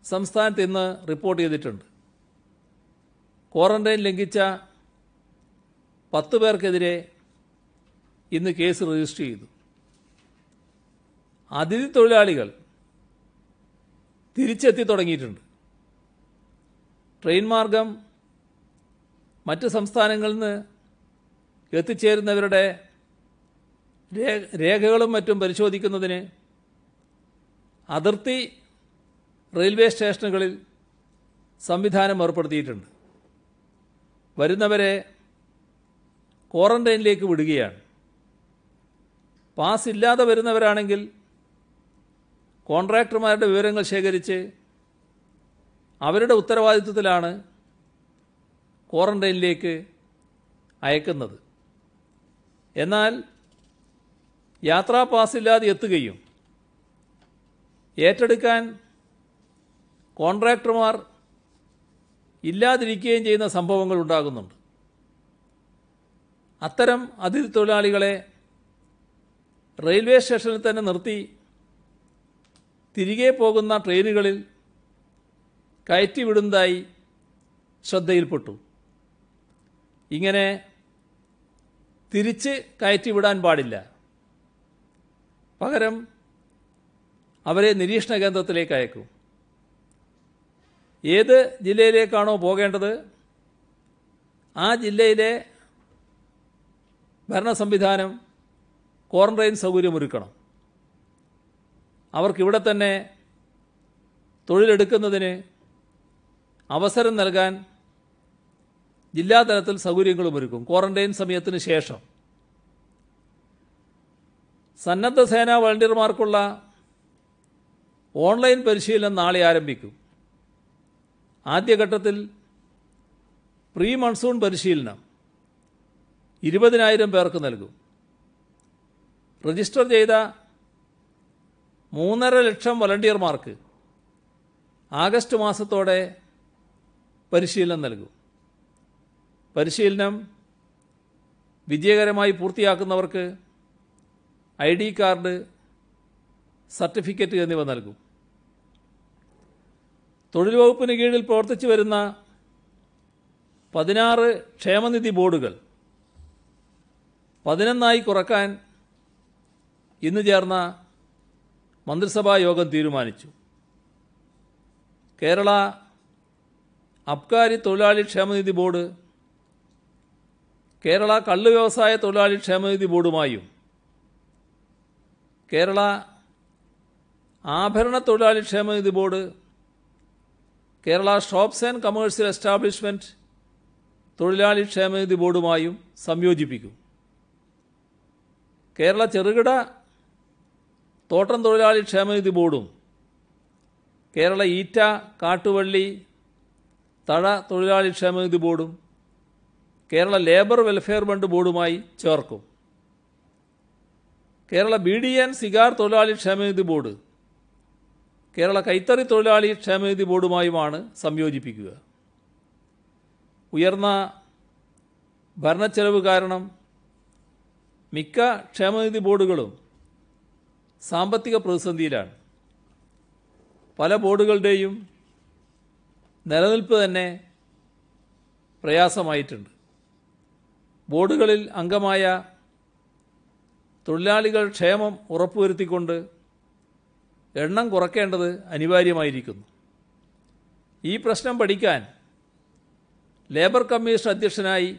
സംസ്ഥാനത്ത് ഇന്ന് റിപ്പോർട്ട് ചെയ്തിട്ടുണ്ട്. ക്വാറന്റൈൻ ലംഘിച്ച 10 പേർക്കെതിരെ ഇന്ന് കേസ് രജിസ്റ്റർ ചെയ്തു. അതിഥി തൊഴിലാളികൾ തിരിച്ചെത്തി തുടങ്ങിയിട്ടുണ്ട്. ട്രെയിൻ മാർഗം മറ്റ് സംസ്ഥാനങ്ങളിൽ നിന്ന് എത്തിച്ചേരുന്നവരുടെ രേഖകളും മറ്റും പരിശോധിക്കുന്നതിന് അതിർത്തി റെയിൽവേ സ്റ്റേഷനുകളിൽ സംവിധാനം ഏർപ്പെടുത്തിയിട്ടുണ്ട്. വരുന്നവരെ ക്വാറന്റൈനിലേക്ക് വിടുകയാണ്. പാസ് ഇല്ലാതെ വരുന്നവരാണെങ്കിൽ കോൺട്രാക്ടർമാരുടെ വിവരങ്ങൾ ശേഖരിച്ച് അവരുടെ ഉത്തരവാദിത്വത്തിലാണ് ക്വാറന്റൈനിലേക്ക് അയക്കുന്നത്. എന്നാൽ യാത്രാ പാസില്ലാതെ എത്തുകയും ഏറ്റെടുക്കാൻ കോൺട്രാക്ടർമാർ ഇല്ലാതിരിക്കുകയും ചെയ്യുന്ന സംഭവങ്ങൾ ഉണ്ടാകുന്നുണ്ട്. അത്തരം അതിഥി തൊഴിലാളികളെ റെയിൽവേ സ്റ്റേഷനിൽ തന്നെ നിർത്തി തിരികെ പോകുന്ന ട്രെയിനുകളിൽ കയറ്റിവിടുന്നതായി ശ്രദ്ധയിൽപ്പെട്ടു. ഇങ്ങനെ തിരിച്ച് കയറ്റിവിടാൻ പാടില്ല. പകരം അവരെ നിരീക്ഷണ കേന്ദ്രത്തിലേക്ക് അയക്കും. ഏത് ജില്ലയിലേക്കാണോ പോകേണ്ടത് ആ ജില്ലയിലെ ഭരണ സംവിധാനം ക്വാറന്റൈൻ സൗകര്യമൊരുക്കണം. അവർക്കിവിടെ തന്നെ തൊഴിലെടുക്കുന്നതിന് അവസരം നൽകാൻ ജില്ലാതലത്തിൽ സൗകര്യങ്ങളുമൊരുക്കും. ക്വാറന്റൈൻ സമയത്തിന് ശേഷം സന്നദ്ധ സേനാ വളണ്ടിയർമാർക്കുള്ള ഓൺലൈൻ പരിശീലനം നാളെ ആരംഭിക്കും. ആദ്യഘട്ടത്തിൽ പ്രീ മൺസൂൺ പരിശീലനം 20,000 പേർക്ക് നൽകും. രജിസ്റ്റർ ചെയ്ത 3.5 ലക്ഷം വളണ്ടിയർമാർക്ക് ആഗസ്റ്റ് മാസത്തോടെ പരിശീലനം നൽകും. പരിശീലനം വിജയകരമായി പൂർത്തിയാക്കുന്നവർക്ക് ID കാർഡ്, സർട്ടിഫിക്കറ്റ് എന്നിവ നൽകും. തൊഴിൽ വകുപ്പിന് കീഴിൽ പ്രവർത്തിച്ചു വരുന്ന 16 ക്ഷേമനിധി ബോർഡുകൾ 11 കുറക്കാൻ ഇന്ന് ചേർന്ന മന്ത്രിസഭാ യോഗം തീരുമാനിച്ചു. കേരള അബ്കാരി തൊഴിലാളി ക്ഷേമനിധി ബോർഡ് കേരള കള്ള് വ്യവസായ തൊഴിലാളി ക്ഷേമനിധി ബോർഡുമായും കേരള ആഭരണ തൊഴിലാളി ക്ഷേമനിധി board Kerala shops and commercial establishment തൊഴിലാളി ക്ഷേമനിധി ബോർഡുമായും സംയോജിപ്പിക്കും. കേരള ചെറുകിട തോട്ടം തൊഴിലാളി ക്ഷേമനിധി ബോർഡും കേരള ഈറ്റ കാട്ടുവള്ളി തഴ തൊഴിലാളി ക്ഷേമനിധി ബോർഡും കേരള ലേബർ വെൽഫെയർ ഫണ്ട് ബോർഡുമായി ചേർക്കും. കേരള ബീഡി ആൻഡ് സിഗാർ തൊഴിലാളി ക്ഷേമനിധി ബോർഡ് കേരള കൈത്തറി തൊഴിലാളി ക്ഷേമനിധി ബോർഡുമായുമാണ് സംയോജിപ്പിക്കുക. ഉയർന്ന ഭരണച്ചെലവ് കാരണം മിക്ക ക്ഷേമനിധി ബോർഡുകളും സാമ്പത്തിക പ്രതിസന്ധിയിലാണ്. പല ബോർഡുകളുടെയും നിലനിൽപ്പ് തന്നെ പ്രയാസമായിട്ടുണ്ട്. ബോർഡുകളിൽ അംഗമായ തൊഴിലാളികൾ ക്ഷേമം ഉറപ്പുവരുത്തിക്കൊണ്ട് എണ്ണം കുറയ്ക്കേണ്ടത് അനിവാര്യമായിരിക്കുന്നു. ഈ പ്രശ്നം പഠിക്കാൻ ലേബർ കമ്മീഷൻ അധ്യക്ഷനായി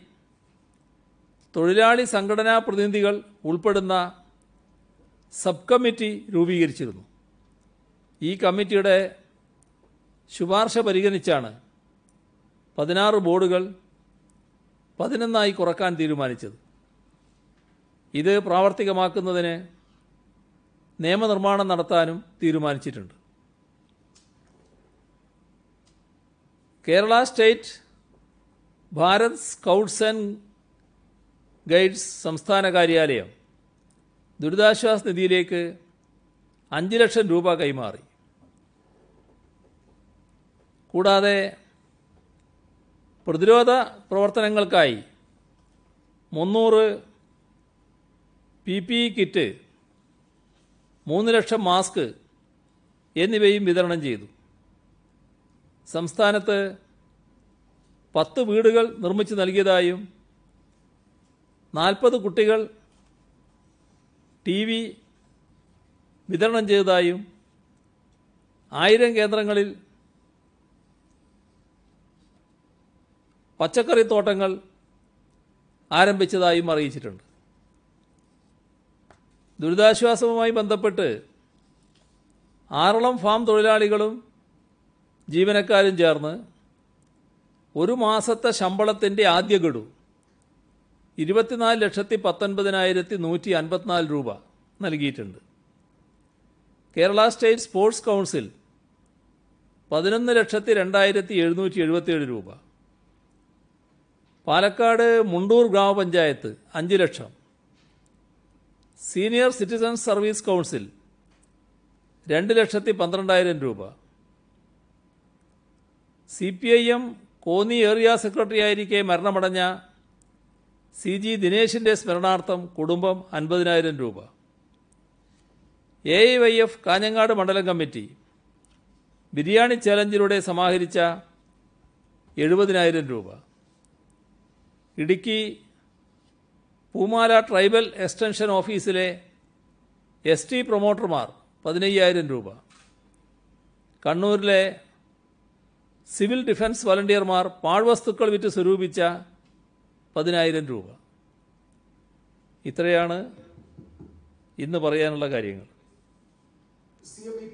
തൊഴിലാളി സംഘടനാ പ്രതിനിധികൾ ഉൾപ്പെടുന്ന സബ് കമ്മിറ്റി രൂപീകരിച്ചിരുന്നു. ഈ കമ്മിറ്റിയുടെ ശുപാർശ പരിഗണിച്ചാണ് 16 ബോർഡുകൾ 11 കുറക്കാൻ തീരുമാനിച്ചത്. ഇത് പ്രാവർത്തികമാക്കുന്നതിന് നിയമനിർമ്മാണം നടത്താനും തീരുമാനിച്ചിട്ടുണ്ട്. Kerala state Bharat scouts and guides സംസ്ഥാന കാര്യാലയം ദുരിതാശ്വാസ നിധിയിലേക്ക് 5 ലക്ഷം രൂപ കൈമാറി. കൂടാതെ പ്രതിരോധ പ്രവർത്തനങ്ങൾക്കായി 300 PPE കിറ്റ്, 3 ലക്ഷം മാസ്ക് എന്നിവയും വിതരണം ചെയ്തു. സംസ്ഥാനത്ത് 10 വീടുകൾ നിർമ്മിച്ചു നൽകിയതായും 40 കുട്ടികൾ TV വിതരണം ചെയ്തതായും 1000 കേന്ദ്രങ്ങളിൽ പച്ചക്കറിത്തോട്ടങ്ങൾ ആരംഭിച്ചതായും അറിയിച്ചിട്ടുണ്ട്. ദുരിതാശ്വാസവുമായി ബന്ധപ്പെട്ട് 6 ഫാം തൊഴിലാളികളും ജീവനക്കാരും ചേർന്ന് ഒരു മാസത്തെ ശമ്പളത്തിൻ്റെ ആദ്യ ഗഡു 24,19,154 രൂപ നൽകിയിട്ടുണ്ട്. കേരള സ്റ്റേറ്റ് സ്പോർട്സ് കൗൺസിൽ 11,02,777 രൂപ. പാലക്കാട് മുണ്ടൂർ ഗ്രാമപഞ്ചായത്ത് 5 ലക്ഷം. സീനിയർ സിറ്റിസൺസ് സർവീസ് കൗൺസിൽ 2,12,000 രൂപ. CPIM കോന്നി ഏരിയ സെക്രട്ടറി ആയിരിക്കെ മരണമടഞ്ഞ CG ദിനേശിൻ്റെ സ്മരണാർത്ഥം കുടുംബം 50,000 രൂപ. AIYF കാഞ്ഞങ്ങാട് മണ്ഡലം കമ്മിറ്റി ബിരിയാണി ചലഞ്ചിലൂടെ സമാഹരിച്ച 70,000 രൂപ. ഇടുക്കി പൂമാല ട്രൈബൽ എക്സ്റ്റൻഷൻ ഓഫീസിലെ ST പ്രൊമോട്ടർമാർ 15,000 രൂപ. കണ്ണൂരിലെ സിവിൽ ഡിഫൻസ് വളണ്ടിയർമാർ പാഴ്വസ്തുക്കൾ വിറ്റ് സ്വരൂപിച്ച 10,000 രൂപ. ഇത്രയാണ് ഇന്ന് പറയാനുള്ള കാര്യങ്ങൾ.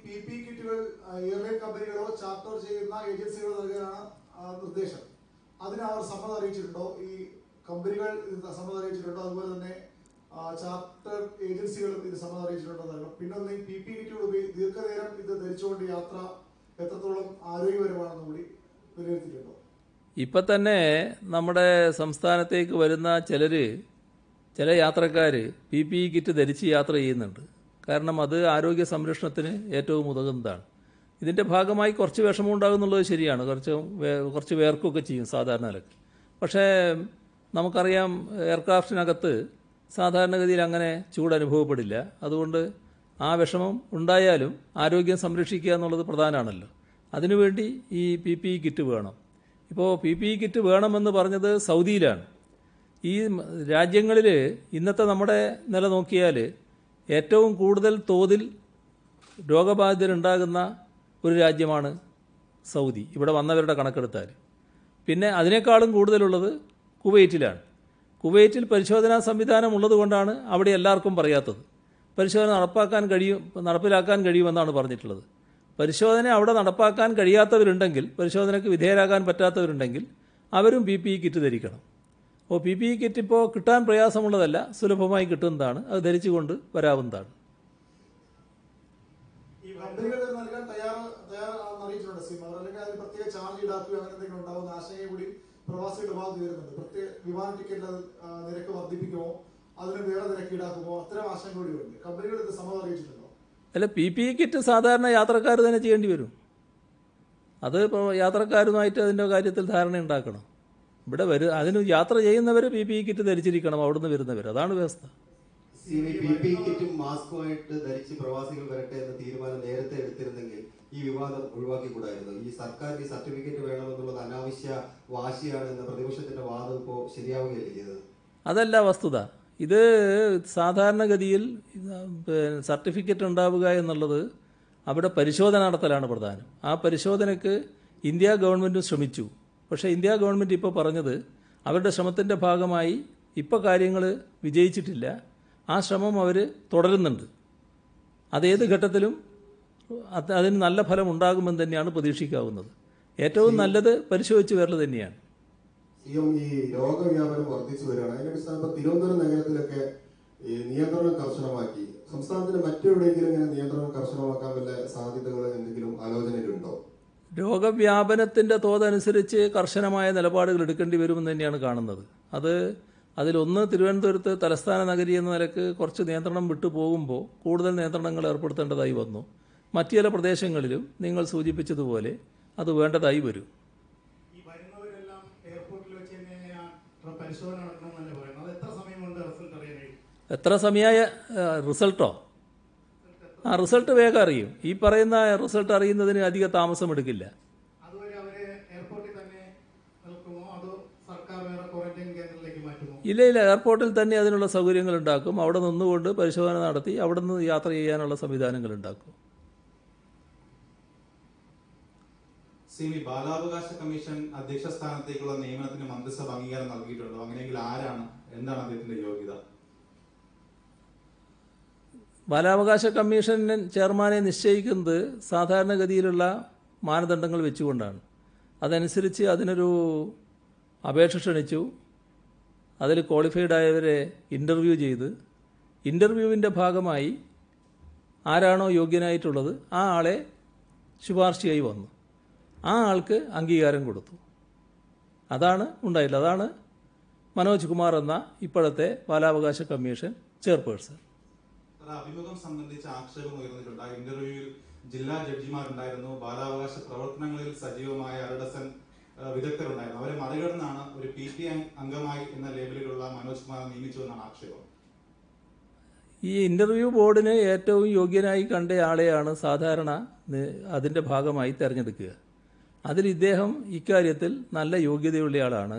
PPE കിറ്റുകൾ എയർലൈൻ കമ്പനികളോ ചാർട്ടർ ചെയ്യുന്ന ഏജൻസികളോ നൽകാനാണ് നിർദ്ദേശം. അതിന് അവർ സമ്മതം അറിയിച്ചിട്ടുണ്ടോ? ഈ കമ്പനികൾ സമ്മതം അറിയിച്ചിട്ടുണ്ടോ? അതുപോലെ തന്നെ ചാർട്ടർ ഏജൻസികളും ഇത് സമ്മതം അറിയിച്ചിട്ടുണ്ടോ? പിന്നെ ഒന്ന് PPE കിറ്റുകൾ ദീർഘനേരം ഇത് ധരിച്ചുകൊണ്ട് യാത്ര എത്രത്തോളം ആരോഗ്യപരമാണെന്ന് കൂടി വിലയിരുത്തിയിട്ടുണ്ടോ? ഇപ്പം തന്നെ നമ്മുടെ സംസ്ഥാനത്തേക്ക് വരുന്ന ചില യാത്രക്കാർ PPE കിറ്റ് ധരിച്ച് യാത്ര ചെയ്യുന്നുണ്ട്. കാരണം അത് ആരോഗ്യ സംരക്ഷണത്തിന് ഏറ്റവും ഉതകുന്നതാണ്. ഇതിൻ്റെ ഭാഗമായി കുറച്ച് വിഷമം ഉണ്ടാകുന്നുള്ളത് ശരിയാണ്. കുറച്ച് വേർക്കുകയൊക്കെ ചെയ്യും സാധാരണ നിലക്ക്. പക്ഷേ നമുക്കറിയാം, എയർക്രാഫ്റ്റിനകത്ത് സാധാരണഗതിയിൽ അങ്ങനെ ചൂട് അനുഭവപ്പെടില്ല. അതുകൊണ്ട് ആ വിഷമം ഉണ്ടായാലും ആരോഗ്യം സംരക്ഷിക്കുക എന്നുള്ളത് പ്രധാനമാണല്ലോ. അതിനുവേണ്ടി ഈ PPE കിറ്റ് വേണം. ഇപ്പോൾ PPE കിറ്റ് വേണമെന്ന് പറഞ്ഞത് സൗദിയിലാണ്. ഈ രാജ്യങ്ങളിൽ ഇന്നത്തെ നമ്മുടെ നില നോക്കിയാൽ ഏറ്റവും കൂടുതൽ തോതിൽ രോഗബാധിതരുണ്ടാകുന്ന ഒരു രാജ്യമാണ് സൗദി, ഇവിടെ വന്നവരുടെ കണക്കെടുത്താൽ. പിന്നെ അതിനേക്കാളും കൂടുതലുള്ളത് കുവൈറ്റിലാണ്. കുവൈറ്റിൽ പരിശോധനാ സംവിധാനം ഉള്ളതുകൊണ്ടാണ് അവിടെ എല്ലാവർക്കും പറയാത്തത്. പരിശോധന നടപ്പിലാക്കാൻ കഴിയുമെന്നാണ് പറഞ്ഞിട്ടുള്ളത്. പരിശോധന അവിടെ നടപ്പാക്കാൻ കഴിയാത്തവരുണ്ടെങ്കിൽ, പരിശോധനയ്ക്ക് വിധേയരാകാൻ പറ്റാത്തവരുണ്ടെങ്കിൽ അവരും PPE കിറ്റ് ധരിക്കണം. അപ്പോൾ PPE കിറ്റ് ഇപ്പോൾ കിട്ടാൻ പ്രയാസമുള്ളതല്ല, സുലഭമായി കിട്ടുന്നതാണ്. അത് ധരിച്ചുകൊണ്ട് വരാവുന്നതാണ്. ഈ കമ്പനികൾ നൽകാൻ തയ്യാറാണെന്ന് അറിയിച്ചിട്ടുണ്ട് സീമ, അല്ലെങ്കിൽ അതിന് പ്രത്യേക ചാർജ് ഈടാക്കുകയോ അങ്ങനെ എന്തെങ്കിലും ഉണ്ടാവുന്ന ആശങ്ക കൂടി പ്രവാസികളുടെ ഭാഗത്ത് വരുന്നുണ്ട്. പ്രത്യേക വിമാന ടിക്കറ്റിന്റെ നിരക്ക് വർദ്ധിപ്പിക്കുമോ, അതിന് വേറെ നിരക്ക് ഈടാക്കുമോ, അത്തരം ആശങ്ക കൂടി ഉണ്ട്. കമ്പനികൾ ഇത് സമ്മതം അറിയിച്ചിട്ടുണ്ടോ? അല്ല, PPE കിറ്റ് സാധാരണ യാത്രക്കാർ തന്നെ ചെയ്യേണ്ടി വരും. അത് ഇപ്പോൾ യാത്രക്കാരുമായിട്ട് അതിൻ്റെ കാര്യത്തിൽ ധാരണ ഉണ്ടാക്കണം. ഇവിടെ അതിന് യാത്ര ചെയ്യുന്നവർ PPE കിറ്റ് ധരിച്ചിരിക്കണം, അവിടുന്ന് വരുന്നവർ. അതാണ് വ്യവസ്ഥ. PPE കിറ്റും മാസ്കുമായിട്ട് ധരിച്ച് പ്രവാസികൾ വരട്ടെ എന്ന തീരുമാനം നേരത്തെ എടുത്തിരുന്നെങ്കിൽ ഈ വിവാദം ഒഴിവാക്കിക്കൂടായിരുന്നു. ഈ സർക്കാരിന് സർട്ടിഫിക്കറ്റ് വേണമെന്നുള്ളത് അനാവശ്യ വാശിയാണ് എന്ന പ്രതിപക്ഷത്തിന്റെ വാദം ഇപ്പോൾ ശരിയാവുകയല്ലേ ചെയ്തത്? അതല്ല വസ്തുത. ഇത് സാധാരണഗതിയിൽ സർട്ടിഫിക്കറ്റ് ഉണ്ടാവുക എന്നുള്ളത് അവിടെ പരിശോധന നടത്തലാണ് പ്രധാനം. ആ പരിശോധനയ്ക്ക് ഇന്ത്യ ഗവൺമെൻറ്റും ശ്രമിച്ചു. പക്ഷേ ഇന്ത്യ ഗവൺമെൻറ് ഇപ്പോൾ പറഞ്ഞത് അവരുടെ ശ്രമത്തിൻ്റെ ഭാഗമായി ഇപ്പോൾ കാര്യങ്ങൾ വിജയിച്ചിട്ടില്ല. ആ ശ്രമം അവർ തുടരുന്നുണ്ട്. അതേത് ഘട്ടത്തിലും അതിന് നല്ല ഫലം ഉണ്ടാകുമെന്ന് തന്നെയാണ് പ്രതീക്ഷിക്കാവുന്നത്. ഏറ്റവും നല്ലത് പരിശോധിച്ച് വരൽ തന്നെയാണ്. ഈ രോഗവ്യാപനം വർദ്ധിച്ചു വരികയാണ്. അതിന്റെ അടിസ്ഥാനത്തിൽ തിരുവനന്തപുരം നഗരത്തിലൊക്കെ ഈ നിയന്ത്രണം കർശനമാക്കി. സംസ്ഥാനത്തിന് മറ്റെവിടെയെങ്കിലും ഇങ്ങനെ നിയന്ത്രണം കർശനമാക്കാൻ വല്ല സാധ്യതകൾ എന്തെങ്കിലും ആലോചനയിലുണ്ടോ? രോഗവ്യാപനത്തിൻ്റെ തോതനുസരിച്ച് കർശനമായ നിലപാടുകൾ എടുക്കേണ്ടി വരുമെന്ന് തന്നെയാണ് കാണുന്നത്. അതിലൊന്ന് തിരുവനന്തപുരത്ത് തലസ്ഥാന നഗരി എന്ന നിലക്ക് കുറച്ച് നിയന്ത്രണം വിട്ടു പോകുമ്പോൾ കൂടുതൽ നിയന്ത്രണങ്ങൾ ഏർപ്പെടുത്തേണ്ടതായി വന്നു. മറ്റു ചില പ്രദേശങ്ങളിലും നിങ്ങൾ സൂചിപ്പിച്ചതുപോലെ അത് വേണ്ടതായി വരും. എത്ര സമയമായ റിസൾട്ടോ? റിസൾട്ട് വേഗം അറിയും. ഈ പറയുന്ന റിസൾട്ട് അറിയുന്നതിന് അധിക താമസം എടുക്കില്ല. ഇല്ല, എയർപോർട്ടിൽ തന്നെ അതിനുള്ള സൗകര്യങ്ങൾ ഉണ്ടാക്കും. അവിടെ നിന്നുകൊണ്ട് പരിശോധന നടത്തി അവിടെ നിന്ന് യാത്ര ചെയ്യാനുള്ള സംവിധാനങ്ങൾ ഉണ്ടാക്കും. ബാലാവകാശ കമ്മീഷൻ അധ്യക്ഷ സ്ഥാനത്തേക്കുള്ള നിയമനത്തിന് മന്ത്രിസഭ അംഗീകാരം നൽകിയിട്ടുണ്ടോ? അങ്ങനെയെങ്കിൽ ആരാണ്, എന്താണ് അദ്ദേഹത്തിന്റെ യോഗ്യത? ബാലാവകാശ കമ്മീഷൻ ചെയർമാനെ നിശ്ചയിക്കുന്നത് സാധാരണഗതിയിലുള്ള മാനദണ്ഡങ്ങൾ വെച്ചുകൊണ്ടാണ്. അതനുസരിച്ച് അതിനൊരു അപേക്ഷ ക്ഷണിച്ചു. അതിൽ ക്വാളിഫൈഡ് ആയവരെ ഇൻ്റർവ്യൂ ചെയ്ത് ഇൻ്റർവ്യൂവിൻ്റെ ഭാഗമായി ആരാണോ യോഗ്യനായിട്ടുള്ളത് ആ ആളെ ശുപാർശയായി വന്നു. ആ ആൾക്ക് അംഗീകാരം കൊടുത്തു. അതാണ് ഉണ്ടായില്ല. അതാണ് മനോജ് കുമാർ എന്ന ഇപ്പോഴത്തെ ബാലാവകാശ കമ്മീഷൻ ചെയർപേഴ്സൺ. അഭിമുഖം സംബന്ധിച്ച് ആക്ഷേപം ഉയർന്നിട്ടുണ്ട്. ഇന്റർവ്യൂവിൽ ജില്ലാ ജഡ്ജിമാരുണ്ടായിരുന്നു, ബാലാവകാശ പ്രവർത്തനങ്ങളിൽ സജീവമായ അരഡസൻ വിദഗ്ധരുണ്ടായിരുന്നു. അവരെ മറികടന്നാണ് ഒരു PPI അംഗമായി എന്ന ലേബലിലുള്ള മനോജ് കുമാർ നിയമിച്ചുവെന്നാണ് ആക്ഷേപം. ഈ ഇന്റർവ്യൂ ബോർഡിന് ഏറ്റവും യോഗ്യനായി കണ്ട ആളെയാണ് സാധാരണ അതിൻ്റെ ഭാഗമായി തിരഞ്ഞെടുക്കുക. അതിൽ ഇദ്ദേഹം ഇക്കാര്യത്തിൽ നല്ല യോഗ്യതയുള്ള ആളാണ്.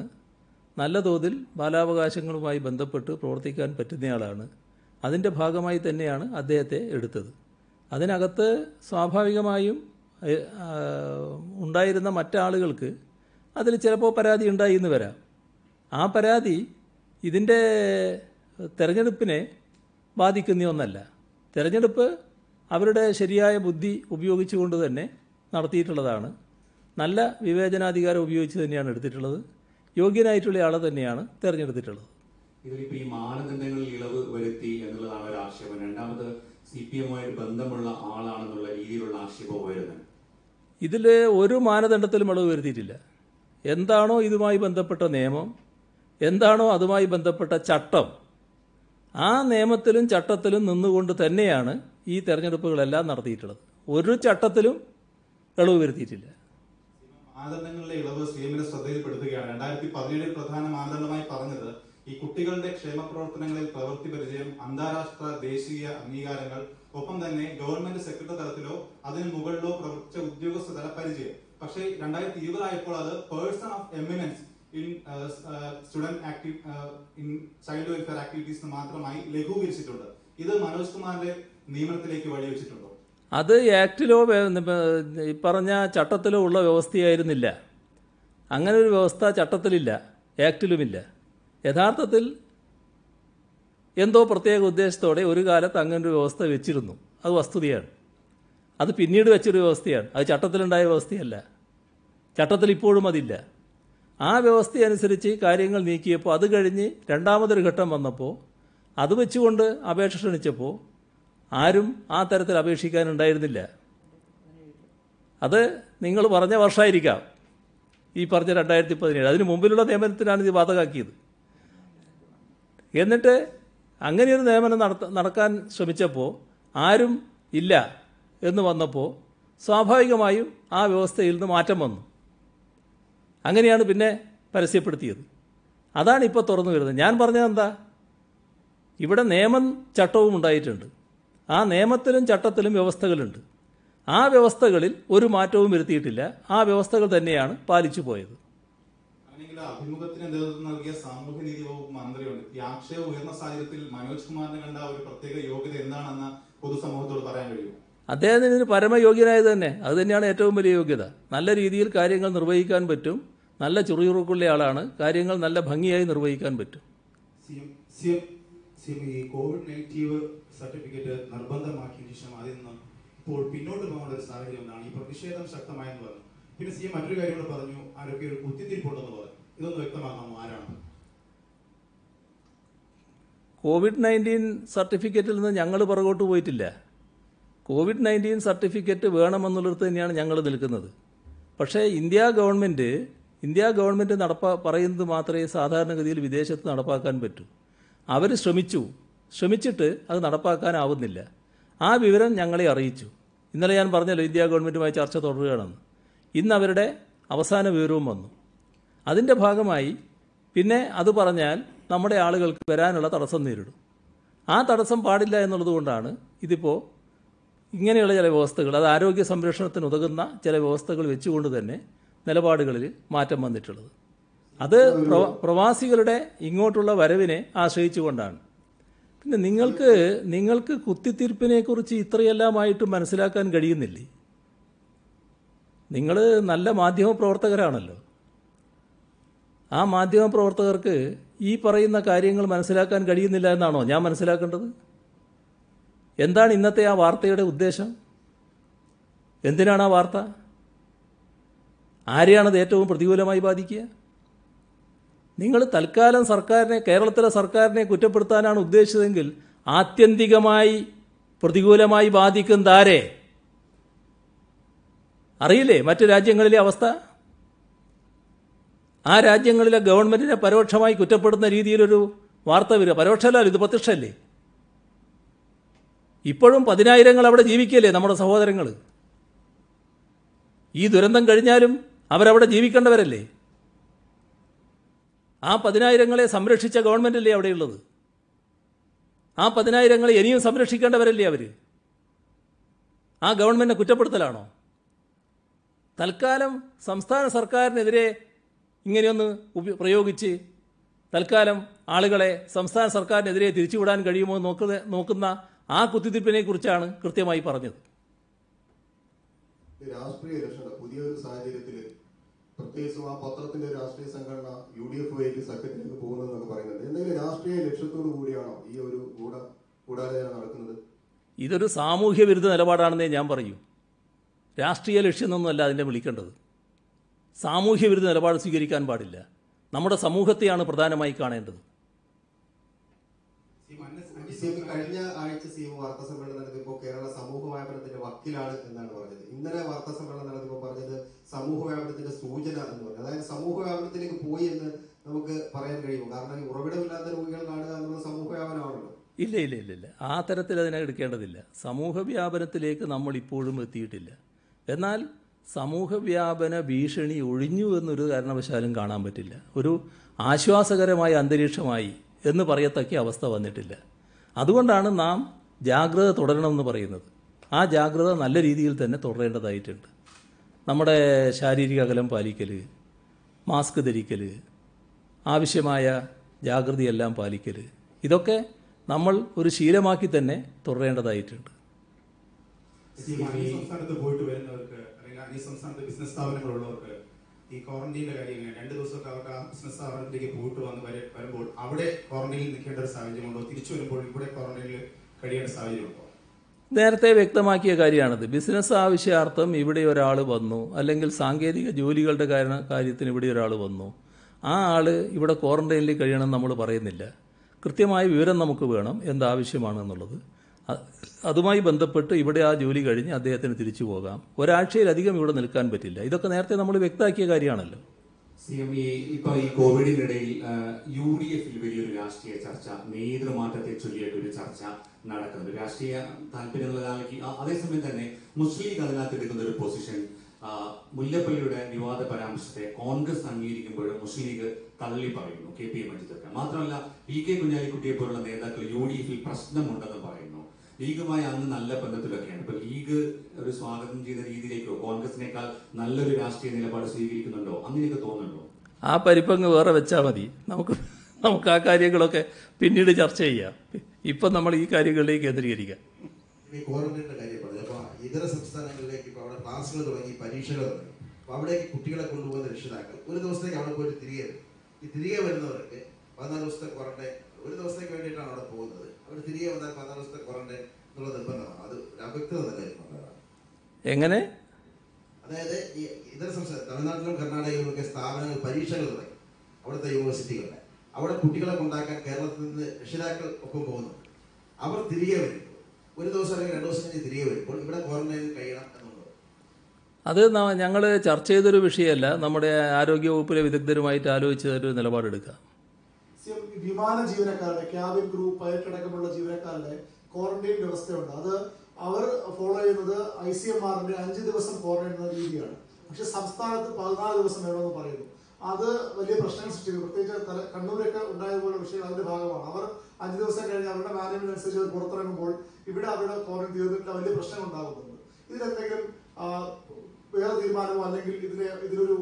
നല്ല തോതിൽ ബാലാവകാശങ്ങളുമായി ബന്ധപ്പെട്ട് പ്രവർത്തിക്കാൻ പറ്റുന്നയാളാണ്. അതിൻ്റെ ഭാഗമായി തന്നെയാണ് അദ്ദേഹത്തെ എടുത്തത്. അതിനകത്ത് സ്വാഭാവികമായും ഉണ്ടായിരുന്ന മറ്റാളുകൾക്ക് അതിൽ ചിലപ്പോൾ പരാതി ഉണ്ടായി എന്ന് വരാം. ആ പരാതി ഇതിൻ്റെ തെരഞ്ഞെടുപ്പിനെ ബാധിക്കുന്ന ഒന്നല്ല. തെരഞ്ഞെടുപ്പ് അവരുടെ ശരിയായ ബുദ്ധി ഉപയോഗിച്ചുകൊണ്ട് തന്നെ നടത്തിയിട്ടുള്ളതാണ്. നല്ല വിവേചനാധികാരം ഉപയോഗിച്ച് തന്നെയാണ് എടുത്തിട്ടുള്ളത്. യോഗ്യനായിട്ടുള്ള ആളെ തന്നെയാണ് തിരഞ്ഞെടുത്തിട്ടുള്ളത്. ഇതിലിപ്പോൾ ഈ മാനദണ്ഡങ്ങളിൽ ഇളവ് വരുത്തി എന്നുള്ളതാണ് ഒരു ആക്ഷേപം. രണ്ടാമത് CPM-ആയിട്ട് ബന്ധമുള്ള ആളാണെന്നുള്ള രീതിയിലുള്ള ആക്ഷേപം വരുന്നത്. ഇതിൽ ഒരു മാനദണ്ഡത്തിലും ഇളവ് വരുത്തിയിട്ടില്ല. എന്താണോ ഇതുമായി ബന്ധപ്പെട്ട നിയമം, എന്താണോ അതുമായി ബന്ധപ്പെട്ട ചട്ടം, ആ നിയമത്തിലും ചട്ടത്തിലും നിന്നുകൊണ്ട് തന്നെയാണ് ഈ തെരഞ്ഞെടുപ്പുകളെല്ലാം നടത്തിയിട്ടുള്ളത്. ഒരു ചട്ടത്തിലും ഇളവ് വരുത്തിയിട്ടില്ല. മാനദണ്ഡങ്ങളിലെ ഇളവ് CM-ന്റെ ശ്രദ്ധയിൽപ്പെടുത്തുകയാണ്. 2017 പ്രധാന മാനദണ്ഡമായി പറഞ്ഞത് ഈ കുട്ടികളുടെ ക്ഷേമ പ്രവർത്തനങ്ങളിൽ പ്രവൃത്തി പരിചയം, അന്താരാഷ്ട്ര ദേശീയ അംഗീകാരങ്ങൾ, ഒപ്പം തന്നെ ഗവൺമെന്റ് സെക്രട്ടറി തലത്തിലോ അതിന് മുകളിലോ പ്രവർത്തിച്ച ഉദ്യോഗസ്ഥ തല പരിചയം. പക്ഷേ 2020 ആയപ്പോൾ അത് person of eminence in in child welfare activities മാത്രമായി ലഘൂകരിച്ചിട്ടുണ്ട്. ഇത് മനോജ് കുമാറിന്റെ നിയമനത്തിലേക്ക് വഴിവെച്ചിട്ടുണ്ടോ? അത് ആക്ടിലോ ഈ പറഞ്ഞ ചട്ടത്തിലോ ഉള്ള വ്യവസ്ഥയായിരുന്നില്ല. അങ്ങനെ ഒരു വ്യവസ്ഥ ചട്ടത്തിലില്ല, ആക്ടിലുമില്ല. യഥാർത്ഥത്തിൽ എന്തോ പ്രത്യേക ഉദ്ദേശത്തോടെ ഒരു കാലത്ത് അങ്ങനൊരു വ്യവസ്ഥ വെച്ചിരുന്നു. അത് വസ്തുതയാണ്. അത് പിന്നീട് വെച്ചൊരു വ്യവസ്ഥയാണ്. അത് ചട്ടത്തിലുണ്ടായ വ്യവസ്ഥയല്ല. ചട്ടത്തിൽ ഇപ്പോഴും അതില്ല. ആ വ്യവസ്ഥയനുസരിച്ച് കാര്യങ്ങൾ നീക്കിയപ്പോൾ അത് കഴിഞ്ഞ് രണ്ടാമതൊരു ഘട്ടം വന്നപ്പോൾ അത് വെച്ചുകൊണ്ട് അപേക്ഷ ക്ഷണിച്ചപ്പോൾ ആരും ആ തരത്തിൽ അപേക്ഷിക്കാനുണ്ടായിരുന്നില്ല. അത് നിങ്ങൾ പറഞ്ഞ വർഷമായിരിക്കാം, ഈ പറഞ്ഞ 2017. അതിന് മുമ്പിലുള്ള നിയമനത്തിനാണ് ഇത് ബാധകമാക്കിയത്. എന്നിട്ട് അങ്ങനെയൊരു നിയമനം നടക്കാൻ ശ്രമിച്ചപ്പോൾ ആരും ഇല്ല എന്ന് വന്നപ്പോൾ സ്വാഭാവികമായും ആ വ്യവസ്ഥയിൽ നിന്ന് മാറ്റം വന്നു. അങ്ങനെയാണ് പിന്നെ പരസ്യപ്പെടുത്തിയത്. അതാണ് ഇപ്പോൾ തുറന്നു വരുന്നത്. ഞാൻ പറഞ്ഞത് എന്താ, ഇവിടെ നിയമം ചട്ടവും ഉണ്ടായിട്ടുണ്ട്. ആ നിയമത്തിലും ചട്ടത്തിലും വ്യവസ്ഥകളുണ്ട്. ആ വ്യവസ്ഥകളിൽ ഒരു മാറ്റവും വരുത്തിയിട്ടില്ല. ആ വ്യവസ്ഥകൾ തന്നെയാണ് പാലിച്ചു പോയത്. അല്ലെങ്കിൽ അഭിമുഖത്തിന് നേതൃത്വം നൽകിയ സാമൂഹ്യനീതി വകുപ്പ് മന്ത്രിയുണ്ട്. ഈ ആക്ഷേപം ഉയർന്ന സാഹചര്യത്തിൽ മനോജ് കുമാറിന് കണ്ട ഒരു പ്രത്യേക യോഗ്യത എന്താണെന്ന് പൊതുസമൂഹത്തോട് പറയാൻ കഴിയും? അദ്ദേഹത്തിന് ഇതിന് പരമയോഗ്യനായത് തന്നെ, അത് തന്നെയാണ് ഏറ്റവും വലിയ യോഗ്യത. നല്ല രീതിയിൽ കാര്യങ്ങൾ നിർവഹിക്കാൻ പറ്റും. നല്ല ചുറുചുറുക്കുള്ള ആളാണ്. കാര്യങ്ങൾ നല്ല ഭംഗിയായി നിർവഹിക്കാൻ പറ്റും. ഈ കോവിഡ്-19 സർട്ടിഫിക്കറ്റ് നിർബന്ധമാക്കിയതിനു ശേഷം അതിൽ നിന്ന് ഇപ്പോൾ പിന്നോട്ട് പോകേണ്ട ഒരു സാഹചര്യം എന്താണ്? ഈ പ്രതിഷേധം ശക്തമായെന്ന് പറഞ്ഞു. പിന്നെ സി മറ്റൊരു കാര്യം കൂടെ പറഞ്ഞു, ആരൊക്കെ ഒരു കുത്തിത്തിരിപ്പുണ്ടെന്ന് പറഞ്ഞു. ഇതൊന്ന് വ്യക്തമാക്കാമോ? ആരാണ്? കോവിഡ്-19 സർട്ടിഫിക്കറ്റിൽ നിന്ന് ഞങ്ങൾ പുറകോട്ട് പോയിട്ടില്ല. കോവിഡ്-19 സർട്ടിഫിക്കറ്റ് വേണമെന്നുള്ളിടത്ത് തന്നെയാണ് ഞങ്ങൾ നിൽക്കുന്നത്. പക്ഷേ ഇന്ത്യ ഗവൺമെൻറ് പറയുന്നത് മാത്രമേ സാധാരണഗതിയിൽ വിദേശത്ത് നടപ്പാക്കാൻ പറ്റൂ. അവർ ശ്രമിച്ചിട്ട് അത് നടപ്പാക്കാനാവുന്നില്ല. ആ വിവരം ഞങ്ങളെ അറിയിച്ചു. ഇന്നലെ ഞാൻ പറഞ്ഞല്ലോ ഇന്ത്യ ഗവൺമെൻറ്റുമായി ചർച്ച തുടരുകയാണെന്ന്. ഇന്ന് അവരുടെ അവസാന വിവരവും വന്നു. അതിൻ്റെ ഭാഗമായി പിന്നെ അത് പറഞ്ഞാൽ നമ്മുടെ ആളുകൾക്ക് വരാനുള്ള തടസ്സം നേരിടും. ആ തടസ്സം പാടില്ല എന്നുള്ളതുകൊണ്ടാണ് ഇതിപ്പോൾ ഇങ്ങനെയുള്ള ചില വ്യവസ്ഥകൾ, അത് ആരോഗ്യ സംരക്ഷണത്തിന് ഉതകുന്ന ചില വ്യവസ്ഥകൾ വെച്ചുകൊണ്ട് തന്നെ നിലപാടുകളിൽ മാറ്റം വന്നിട്ടുള്ളത്. അത് പ്രവാസികളുടെ ഇങ്ങോട്ടുള്ള വരവിനെ ആശ്രയിച്ചുകൊണ്ടാണ്. പിന്നെ നിങ്ങൾക്ക് കുത്തിത്തിരിപ്പിനെക്കുറിച്ച് ഇത്രയെല്ലാമായിട്ട് മനസ്സിലാക്കാൻ കഴിയുന്നില്ലേ? നിങ്ങൾ നല്ല മാധ്യമപ്രവർത്തകരാണല്ലോ. ആ മാധ്യമപ്രവർത്തകർക്ക് ഈ പറയുന്ന കാര്യങ്ങൾ മനസ്സിലാക്കാൻ കഴിയുന്നില്ല എന്നാണോ ഞാൻ മനസ്സിലാക്കേണ്ടത്? എന്താണ് ഇന്നത്തെ ആ വാർത്തയുടെ ഉദ്ദേശം? എന്തിനാണ് ആ വാർത്ത? ആരെയാണത് ഏറ്റവും പ്രതികൂലമായി ബാധിക്കുക? നിങ്ങൾ തൽക്കാലം കേരളത്തിലെ സർക്കാരിനെ കുറ്റപ്പെടുത്താനാണ് ഉദ്ദേശിച്ചതെങ്കിൽ ആത്യന്തികമായി പ്രതികൂലമായി ബാധിക്കുന്നത് ആരെ? അറിയില്ലേ മറ്റു രാജ്യങ്ങളിലെ അവസ്ഥ? ആ രാജ്യങ്ങളിലെ ഗവൺമെന്റിനെ പരോക്ഷമായി കുറ്റപ്പെടുന്ന രീതിയിലൊരു വാർത്ത വരിക. പരോക്ഷമല്ല, ഇത് പ്രത്യക്ഷമല്ലേ? ഇപ്പോഴും 10,000 അവിടെ ജീവിക്കല്ലേ നമ്മുടെ സഹോദരങ്ങൾ? ഈ ദുരന്തം കഴിഞ്ഞാലും അവരവിടെ ജീവിക്കേണ്ടവരല്ലേ? ആ 10,000 സംരക്ഷിച്ച ഗവൺമെന്റല്ലേ അവിടെയുള്ളത്? ആ 10,000 ഇനിയും സംരക്ഷിക്കേണ്ടവരല്ലേ അവർ? ആ ഗവൺമെന്റിനെ കുറ്റപ്പെടുത്തലാണോ? തൽക്കാലം സംസ്ഥാന സർക്കാരിനെതിരെ ഇങ്ങനെയൊന്ന് പ്രയോഗിച്ച് തൽക്കാലം ആളുകളെ സംസ്ഥാന സർക്കാരിനെതിരെ തിരിച്ചുവിടാൻ കഴിയുമോ നോക്കുന്ന ആ കുത്തിത്തിരിപ്പിനെ കുറിച്ചാണ് കൃത്യമായി പറഞ്ഞത്. രാഷ്ട്രീയ ഇലക്ഷൻ പുതിയൊരു സാഹചര്യത്തിൽ പ്രത്യേകിച്ചും ആ പത്രത്തിന്റെ രാഷ്ട്രീയ സംഘടന UDF സഖ്യത്തിലേക്ക് പോകുന്നതെന്നൊക്കെ പറയുന്നുണ്ട്. എന്തെങ്കിലും രാഷ്ട്രീയ ലക്ഷ്യത്തോടു കൂടിയാണോ ഈ ഒരു ഗൂഢാലോചന നടക്കുന്നത്? ഇതൊരു സാമൂഹ്യ വിരുദ്ധ നിലപാടാണെന്നേ ഞാൻ പറയൂ. രാഷ്ട്രീയ ലക്ഷ്യമൊന്നുമല്ല അതിനെ വിളിക്കേണ്ടത്. സാമൂഹ്യ വിരുദ്ധ നിലപാട് സ്വീകരിക്കാൻ പാടില്ല. നമ്മുടെ സമൂഹത്തെയാണ് പ്രധാനമായി കാണേണ്ടത്. കഴിഞ്ഞ ആഴ്ച വാർത്താ സമ്മേളനം നടത്തിയപ്പോൾ കേരള സമൂഹ വ്യാപനത്തിന്റെ വക്കീലാണ് എന്നാണ് പറഞ്ഞത്. ഇന്നലെ വാർത്താ സമ്മേളനം നടത്തിയപ്പോൾ പറഞ്ഞത് സമൂഹ വ്യാപനത്തിന്റെ സൂചന എന്ന് പറഞ്ഞു. അതായത് സമൂഹ വ്യാപനത്തിലേക്ക് പോയി എന്ന് നമുക്ക് പറയാൻ കഴിയുമോ? കാരണം ഈ ഉറവിടമില്ലാത്ത രോഗികൾ കാണുക എന്നുള്ള സമൂഹ വ്യാപനമാണല്ലോ. ഇല്ല. ആ തരത്തിൽ അതിനെ എടുക്കേണ്ടതില്ല. സമൂഹ വ്യാപനത്തിലേക്ക് നമ്മൾ ഇപ്പോഴും എത്തിയിട്ടില്ല. എന്നാൽ സമൂഹവ്യാപന ഭീഷണി ഒഴിഞ്ഞു എന്നൊരു കാരണവശാലും കാണാൻ പറ്റില്ല. ഒരു ആശ്വാസകരമായ അന്തരീക്ഷമായി എന്ന് പറയത്തക്ക അവസ്ഥ വന്നിട്ടില്ല. അതുകൊണ്ടാണ് നാം ജാഗ്രത തുടരണമെന്ന് പറയുന്നത്. ആ ജാഗ്രത നല്ല രീതിയിൽ തന്നെ തുടരേണ്ടതായിട്ടുണ്ട്. നമ്മുടെ ശാരീരിക അകലം പാലിക്കൽ, മാസ്ക് ധരിക്കൽ, ആവശ്യമായ ജാഗ്രതയെല്ലാം പാലിക്കൽ, ഇതൊക്കെ നമ്മൾ ഒരു ശീലമാക്കി തന്നെ തുടരേണ്ടതായിട്ടുണ്ട്. ഈ സംസ്ഥാനത്ത് പോയിട്ട് വരുന്നവർക്ക് അല്ലെങ്കിൽ ഈ സംസ്ഥാനത്ത് ബിസിനസ് സ്ഥാപനങ്ങളുള്ളവർക്ക് ഈ ക്വാറന്റീനിന്റെ കാര്യം എങ്ങനെ? 2 ദിവസമൊക്കെ അവർക്ക് ആ ബിസിനസ് സ്ഥാപനത്തിലേക്ക് പോയിട്ട് വരുമ്പോൾ അവിടെ ക്വാറന്റൈനിൽ നിൽക്കേണ്ട ഒരു സാഹചര്യമുണ്ടോ? തിരിച്ചു വരുമ്പോൾ ഇവിടെ ക്വാറന്റൈനിൽ കഴിയേണ്ട സാഹചര്യമുണ്ടോ? നേരത്തെ വ്യക്തമാക്കിയ കാര്യമാണത്. ബിസിനസ് ആവശ്യാർത്ഥം ഇവിടെ ഒരാൾ വന്നു, അല്ലെങ്കിൽ സാങ്കേതിക ജോലികളുടെ കാര്യത്തിന് ഇവിടെ ഒരാൾ വന്നു, ആ ആൾ ഇവിടെ ക്വാറന്റൈനിൽ കഴിയണമെന്ന് നമ്മൾ പറയുന്നില്ല. കൃത്യമായ വിവരം നമുക്ക് വേണം എന്താവശ്യമാണെന്നുള്ളത്. അതുമായി ബന്ധപ്പെട്ട് ഇവിടെ ആ ജോലി കഴിഞ്ഞ് അദ്ദേഹത്തിന് തിരിച്ചു പോകാം. ഒരാഴ്ചയിലധികം ഇവിടെ നിൽക്കാൻ പറ്റില്ല. ഇതൊക്കെ നേരത്തെ നമ്മൾ വ്യക്തമാക്കിയ കാര്യമാണല്ലോ. ഇപ്പൊ ഈ കോവിഡിനിടയിൽ UDF വലിയൊരു രാഷ്ട്രീയ ചർച്ച, നേതൃമാറ്റത്തെ ചൊല്ലിയിട്ട് ഒരു ചർച്ച നടക്കുന്നുണ്ട്. രാഷ്ട്രീയ താല്പര്യങ്ങളിലേക്ക് അതേസമയം തന്നെ മുസ്ലിം ലീഗ് അതിനകത്ത് എടുക്കുന്ന ഒരു പൊസിഷൻ, മുല്ലപ്പള്ളിയുടെ വിവാദ പരാമർശത്തെ കോൺഗ്രസ് അംഗീകരിക്കുമ്പോഴും മുസ്ലിം ലീഗ് തള്ളി പറയുന്നു, KP മജിദൊക്കെ. മാത്രമല്ല PK കുഞ്ഞാലിക്കുട്ടിയെ പോലുള്ള നേതാക്കൾ UDF പ്രശ്നമുണ്ടെന്ന് പറയുന്നു. ലീഗുമായി അന്ന് നല്ല ബന്ധത്തിലൊക്കെയാണ്. ഇപ്പൊ ലീഗ് ഒരു സ്വാഗതം ചെയ്ത രീതിയിലേക്കോ കോൺഗ്രസിനേക്കാൾ നല്ലൊരു രാഷ്ട്രീയ നിലപാട് സ്വീകരിക്കുന്നുണ്ടോ? അങ്ങനെയൊക്കെ തോന്നുന്നുണ്ടോ? ആ പരിപ്പങ്ങ് വേറെ വെച്ചാൽ മതി. നമുക്ക് ആ കാര്യങ്ങളൊക്കെ പിന്നീട് ചർച്ച ചെയ്യാം. ഇപ്പം നമ്മൾ ഈ കാര്യങ്ങളിലേക്ക് കേന്ദ്രീകരിക്കാം. ഈ ക്വാറന്റൈനിന്റെ കാര്യം പറഞ്ഞു. അപ്പൊ ഇതര സംസ്ഥാനങ്ങളിലേക്ക് ഇപ്പൊ അവിടെ ക്ലാസ്സുകൾ തുടങ്ങി, പരീക്ഷകൾ തുടങ്ങി. അപ്പൊ അവിടേക്ക് കുട്ടികളെ കൊണ്ടുപോകുന്ന രക്ഷിതാക്കൾ ഒരു ദിവസത്തേക്ക് അവിടെ പോയിട്ട് തിരികെ വരും. ഈ തിരികെ വരുന്നവർക്ക് 14 ദിവസത്തെ ക്വാറന്റൈൻ, ഒരു ദിവസത്തേക്ക് വേണ്ടിയിട്ടാണ് അവിടെ പോകുന്നത്. അവർ തിരികെ വന്നാൽ 14 ദിവസത്തെ ക്വാറന്റൈൻ എന്നുള്ള നിർബന്ധമാണ്. അത് ഒരു അവ്യക്തത നിലനിൽക്കുന്നതാണ്. എങ്ങനെ? അതായത് ഈ ഇതര സംസ്ഥാന തമിഴ്നാട്ടിലും കർണാടകയിലും ഒക്കെ സ്ഥാപനങ്ങൾ പരീക്ഷകൾ തുടങ്ങി, അവിടുത്തെ യൂണിവേഴ്സിറ്റികളുടെ അവിടെ കുട്ടികളെ കൊണ്ടാക്കാൻ കേരളത്തിൽ നിന്ന് രക്ഷിതാക്കൾ ഒപ്പം പോകുന്നുണ്ട്. അവർ തിരികെ വരുമ്പോൾ ഒരു ദിവസം അല്ലെങ്കിൽ 2 ദിവസം കഴിഞ്ഞ് തിരികെ വരുമ്പോൾ ഇവിടെ ക്വാറന്റൈനിൽ കഴിയണം എന്നുള്ളത് അത് ഞങ്ങൾ ചർച്ച ചെയ്തൊരു വിഷയമല്ല. നമ്മുടെ ആരോഗ്യ വകുപ്പിലെ വിദഗ്ധരുമായിട്ട് ആലോചിച്ചൊരു നിലപാടെടുക്കാം. വിമാന ജീവനക്കാരുടെ, ക്യാബിൻ ക്രൂ, പൈലറ്റ് അടക്കമുള്ള ജീവനക്കാരുടെ ക്വാറന്റൈൻ വ്യവസ്ഥയുണ്ട്. അത് അവർ ഫോളോ ചെയ്യുന്നത് ICMRന്റെ 5 ദിവസം ക്വാറന്റൈൻ എന്ന രീതിയാണ്. പക്ഷെ സംസ്ഥാനത്ത് 14 ദിവസം വേണമെന്ന് പറയുന്നു. അത് വലിയ പ്രശ്നങ്ങൾ സൃഷ്ടിക്കും. പ്രത്യേകിച്ച് കണ്ണൂരൊക്കെ ഉണ്ടായതുപോലെ വിഷയം അതിന്റെ ഭാഗമാണ്. അവർ 5 ദിവസം കഴിഞ്ഞ് അവരുടെ മാനേജ്മെന്റ് അനുസരിച്ച് അവർ പുറത്തിറങ്ങുമ്പോൾ ഇവിടെ അവരുടെ ക്വാറന്റൈൻ തീർന്നിട്ട് വലിയ പ്രശ്നങ്ങൾ ഉണ്ടാകുന്നുണ്ട്. ഇതിലെന്തെങ്കിലും വേറെ തീരുമാനമോ അല്ലെങ്കിൽ ഇതിലൊരു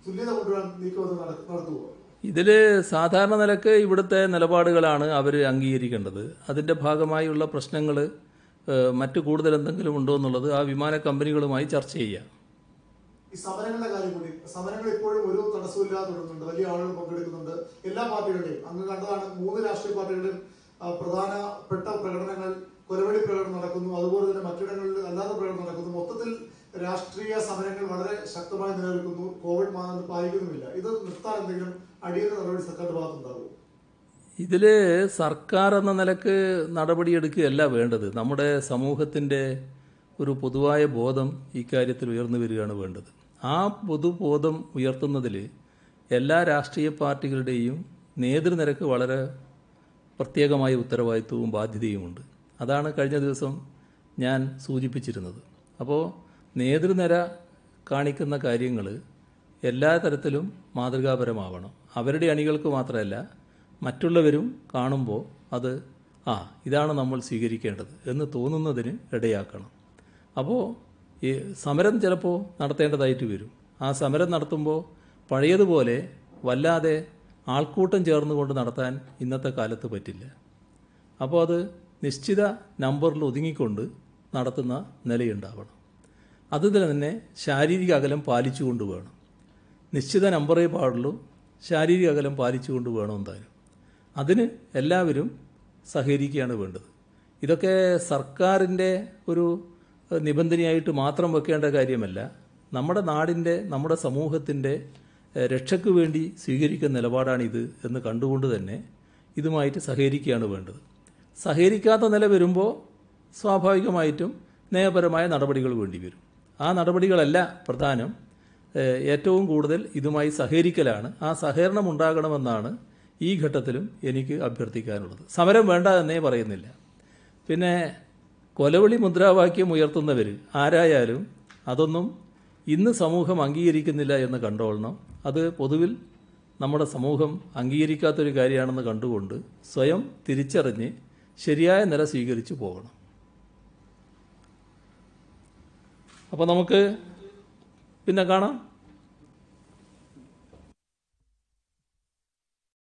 തുല്യത കൊണ്ടുവരാൻ നീക്കം നടത്തുമോ? ഇതിൽ സാധാരണ നിലക്ക് ഇവിടുത്തെ നിലപാടുകളാണ് അവർ അംഗീകരിക്കേണ്ടത്. അതിൻ്റെ ഭാഗമായുള്ള പ്രശ്നങ്ങൾ മറ്റു കൂടുതൽ എന്തെങ്കിലും ഉണ്ടോ എന്നുള്ളത് ആ വിമാന കമ്പനികളുമായി ചർച്ച ചെയ്യാം. ഈ സമരങ്ങളുടെ കാര്യം കൂടി, സമരങ്ങൾ ഇപ്പോഴും ഒരു തടസ്സമില്ലാതെ തുടരുന്നുണ്ട്. വലിയ ആളുകൾ പങ്കെടുക്കുന്നുണ്ട്. എല്ലാ പാർട്ടികളുടെയും അങ്ങ് കണ്ടതാണ്. 3 രാഷ്ട്രീയ പാർട്ടികളുടെയും പ്രധാനപ്പെട്ട പ്രകടനങ്ങൾ, കൊലവെടി പ്രകടനം നടക്കുന്നു. അതുപോലെ തന്നെ മറ്റിടങ്ങളിൽ അല്ലാത്ത പ്രകടനം നടക്കുന്നു. മൊത്തത്തിൽ രാഷ്ട്രീയ സമരങ്ങൾ വളരെ ശക്തമായി നിലനിൽക്കുന്നു. കോവിഡ് മാനദണ്ഡം പാലിക്കുന്നുമില്ല. ഇത് നിർത്താൻ എന്തെങ്കിലും അടിയന്തര നടപടി സർക്കാരിന്റെ ഭാഗത്തുണ്ടാകും? ഇതിൽ സർക്കാർ എന്ന നിലക്ക് നടപടിയെടുക്കുകയല്ല വേണ്ടത്. നമ്മുടെ സമൂഹത്തിൻ്റെ ഒരു പൊതുവായ ബോധം ഇക്കാര്യത്തിൽ ഉയർന്നു വരികയാണ് വേണ്ടത്. ആ പൊതുബോധം ഉയർത്തുന്നതിൽ എല്ലാ രാഷ്ട്രീയ പാർട്ടികളുടെയും നേതൃനിരക്ക് വളരെ പ്രത്യേകമായ ഉത്തരവാദിത്വവും ബാധ്യതയുമുണ്ട്. അതാണ് കഴിഞ്ഞ ദിവസം ഞാൻ സൂചിപ്പിച്ചിരുന്നത്. അപ്പോൾ നേതൃനിര കാണിക്കുന്ന കാര്യങ്ങൾ എല്ലാ തരത്തിലും മാതൃകാപരമാവണം. അവരുടെ അണികൾക്ക് മാത്രമല്ല, മറ്റുള്ളവരും കാണുമ്പോൾ അത് ഇതാണ് നമ്മൾ സ്വീകരിക്കേണ്ടത് എന്ന് തോന്നുന്നതിന് ഇടയാക്കണം. അപ്പോൾ ഈ സമരം ചിലപ്പോൾ നടത്തേണ്ടതായിട്ട് വരും. ആ സമരം നടത്തുമ്പോൾ പഴയതുപോലെ വല്ലാതെ ആൾക്കൂട്ടം ചേർന്നുകൊണ്ട് നടത്താൻ ഇന്നത്തെ കാലത്ത് പറ്റില്ല. അപ്പോൾ അത് നിശ്ചിത നമ്പറിൽ ഒതുങ്ങിക്കൊണ്ട് നടത്തുന്ന നിലയുണ്ടാവണം. അതിൽ തന്നെ ശാരീരിക അകലം പാലിച്ചുകൊണ്ട് വേണം. നിശ്ചിത നമ്പറേ പാടുള്ളൂ, ശാരീരിക അകലം പാലിച്ചുകൊണ്ട് വേണം എന്തായാലും. അതിന് എല്ലാവരും സഹകരിക്കുകയാണ് വേണ്ടത്. ഇതൊക്കെ സർക്കാരിൻ്റെ ഒരു നിബന്ധനയായിട്ട് മാത്രം വെക്കേണ്ട കാര്യമല്ല. നമ്മുടെ നാടിൻ്റെ, നമ്മുടെ സമൂഹത്തിൻ്റെ രക്ഷയ്ക്ക് വേണ്ടി സ്വീകരിക്കുന്ന നിലപാടാണിത് എന്ന് കണ്ടുകൊണ്ട് തന്നെ ഇതുമായിട്ട് സഹകരിക്കുകയാണ് വേണ്ടത്. സഹകരിക്കാത്ത നില വരുമ്പോൾ സ്വാഭാവികമായിട്ടും നയപരമായ നടപടികൾ വേണ്ടി വരും. ആ നടപടികളല്ല പ്രധാനം. ഏറ്റവും കൂടുതൽ ഇതുമായി സഹകരിക്കലാണ്. ആ സഹകരണം ഉണ്ടാകണമെന്നാണ് ഈ ഘട്ടത്തിലും എനിക്ക് അഭ്യർത്ഥിക്കാനുള്ളത്. സമരം വേണ്ട എന്നേ പറയുന്നില്ല. പിന്നെ കൊലവിളി മുദ്രാവാക്യം ഉയർത്തുന്നവർ ആരായാലും അതൊന്നും ഇന്ന് സമൂഹം അംഗീകരിക്കുന്നില്ല എന്ന് കണ്ടോളണം. അത് പൊതുവിൽ നമ്മുടെ സമൂഹം അംഗീകരിക്കാത്തൊരു കാര്യമാണെന്ന് കണ്ടുകൊണ്ട് സ്വയം തിരിച്ചറിഞ്ഞ് ശരിയായ നില സ്വീകരിച്ചു പോകണം. അപ്പോൾ നമുക്ക് പിന്നെ കാണാം.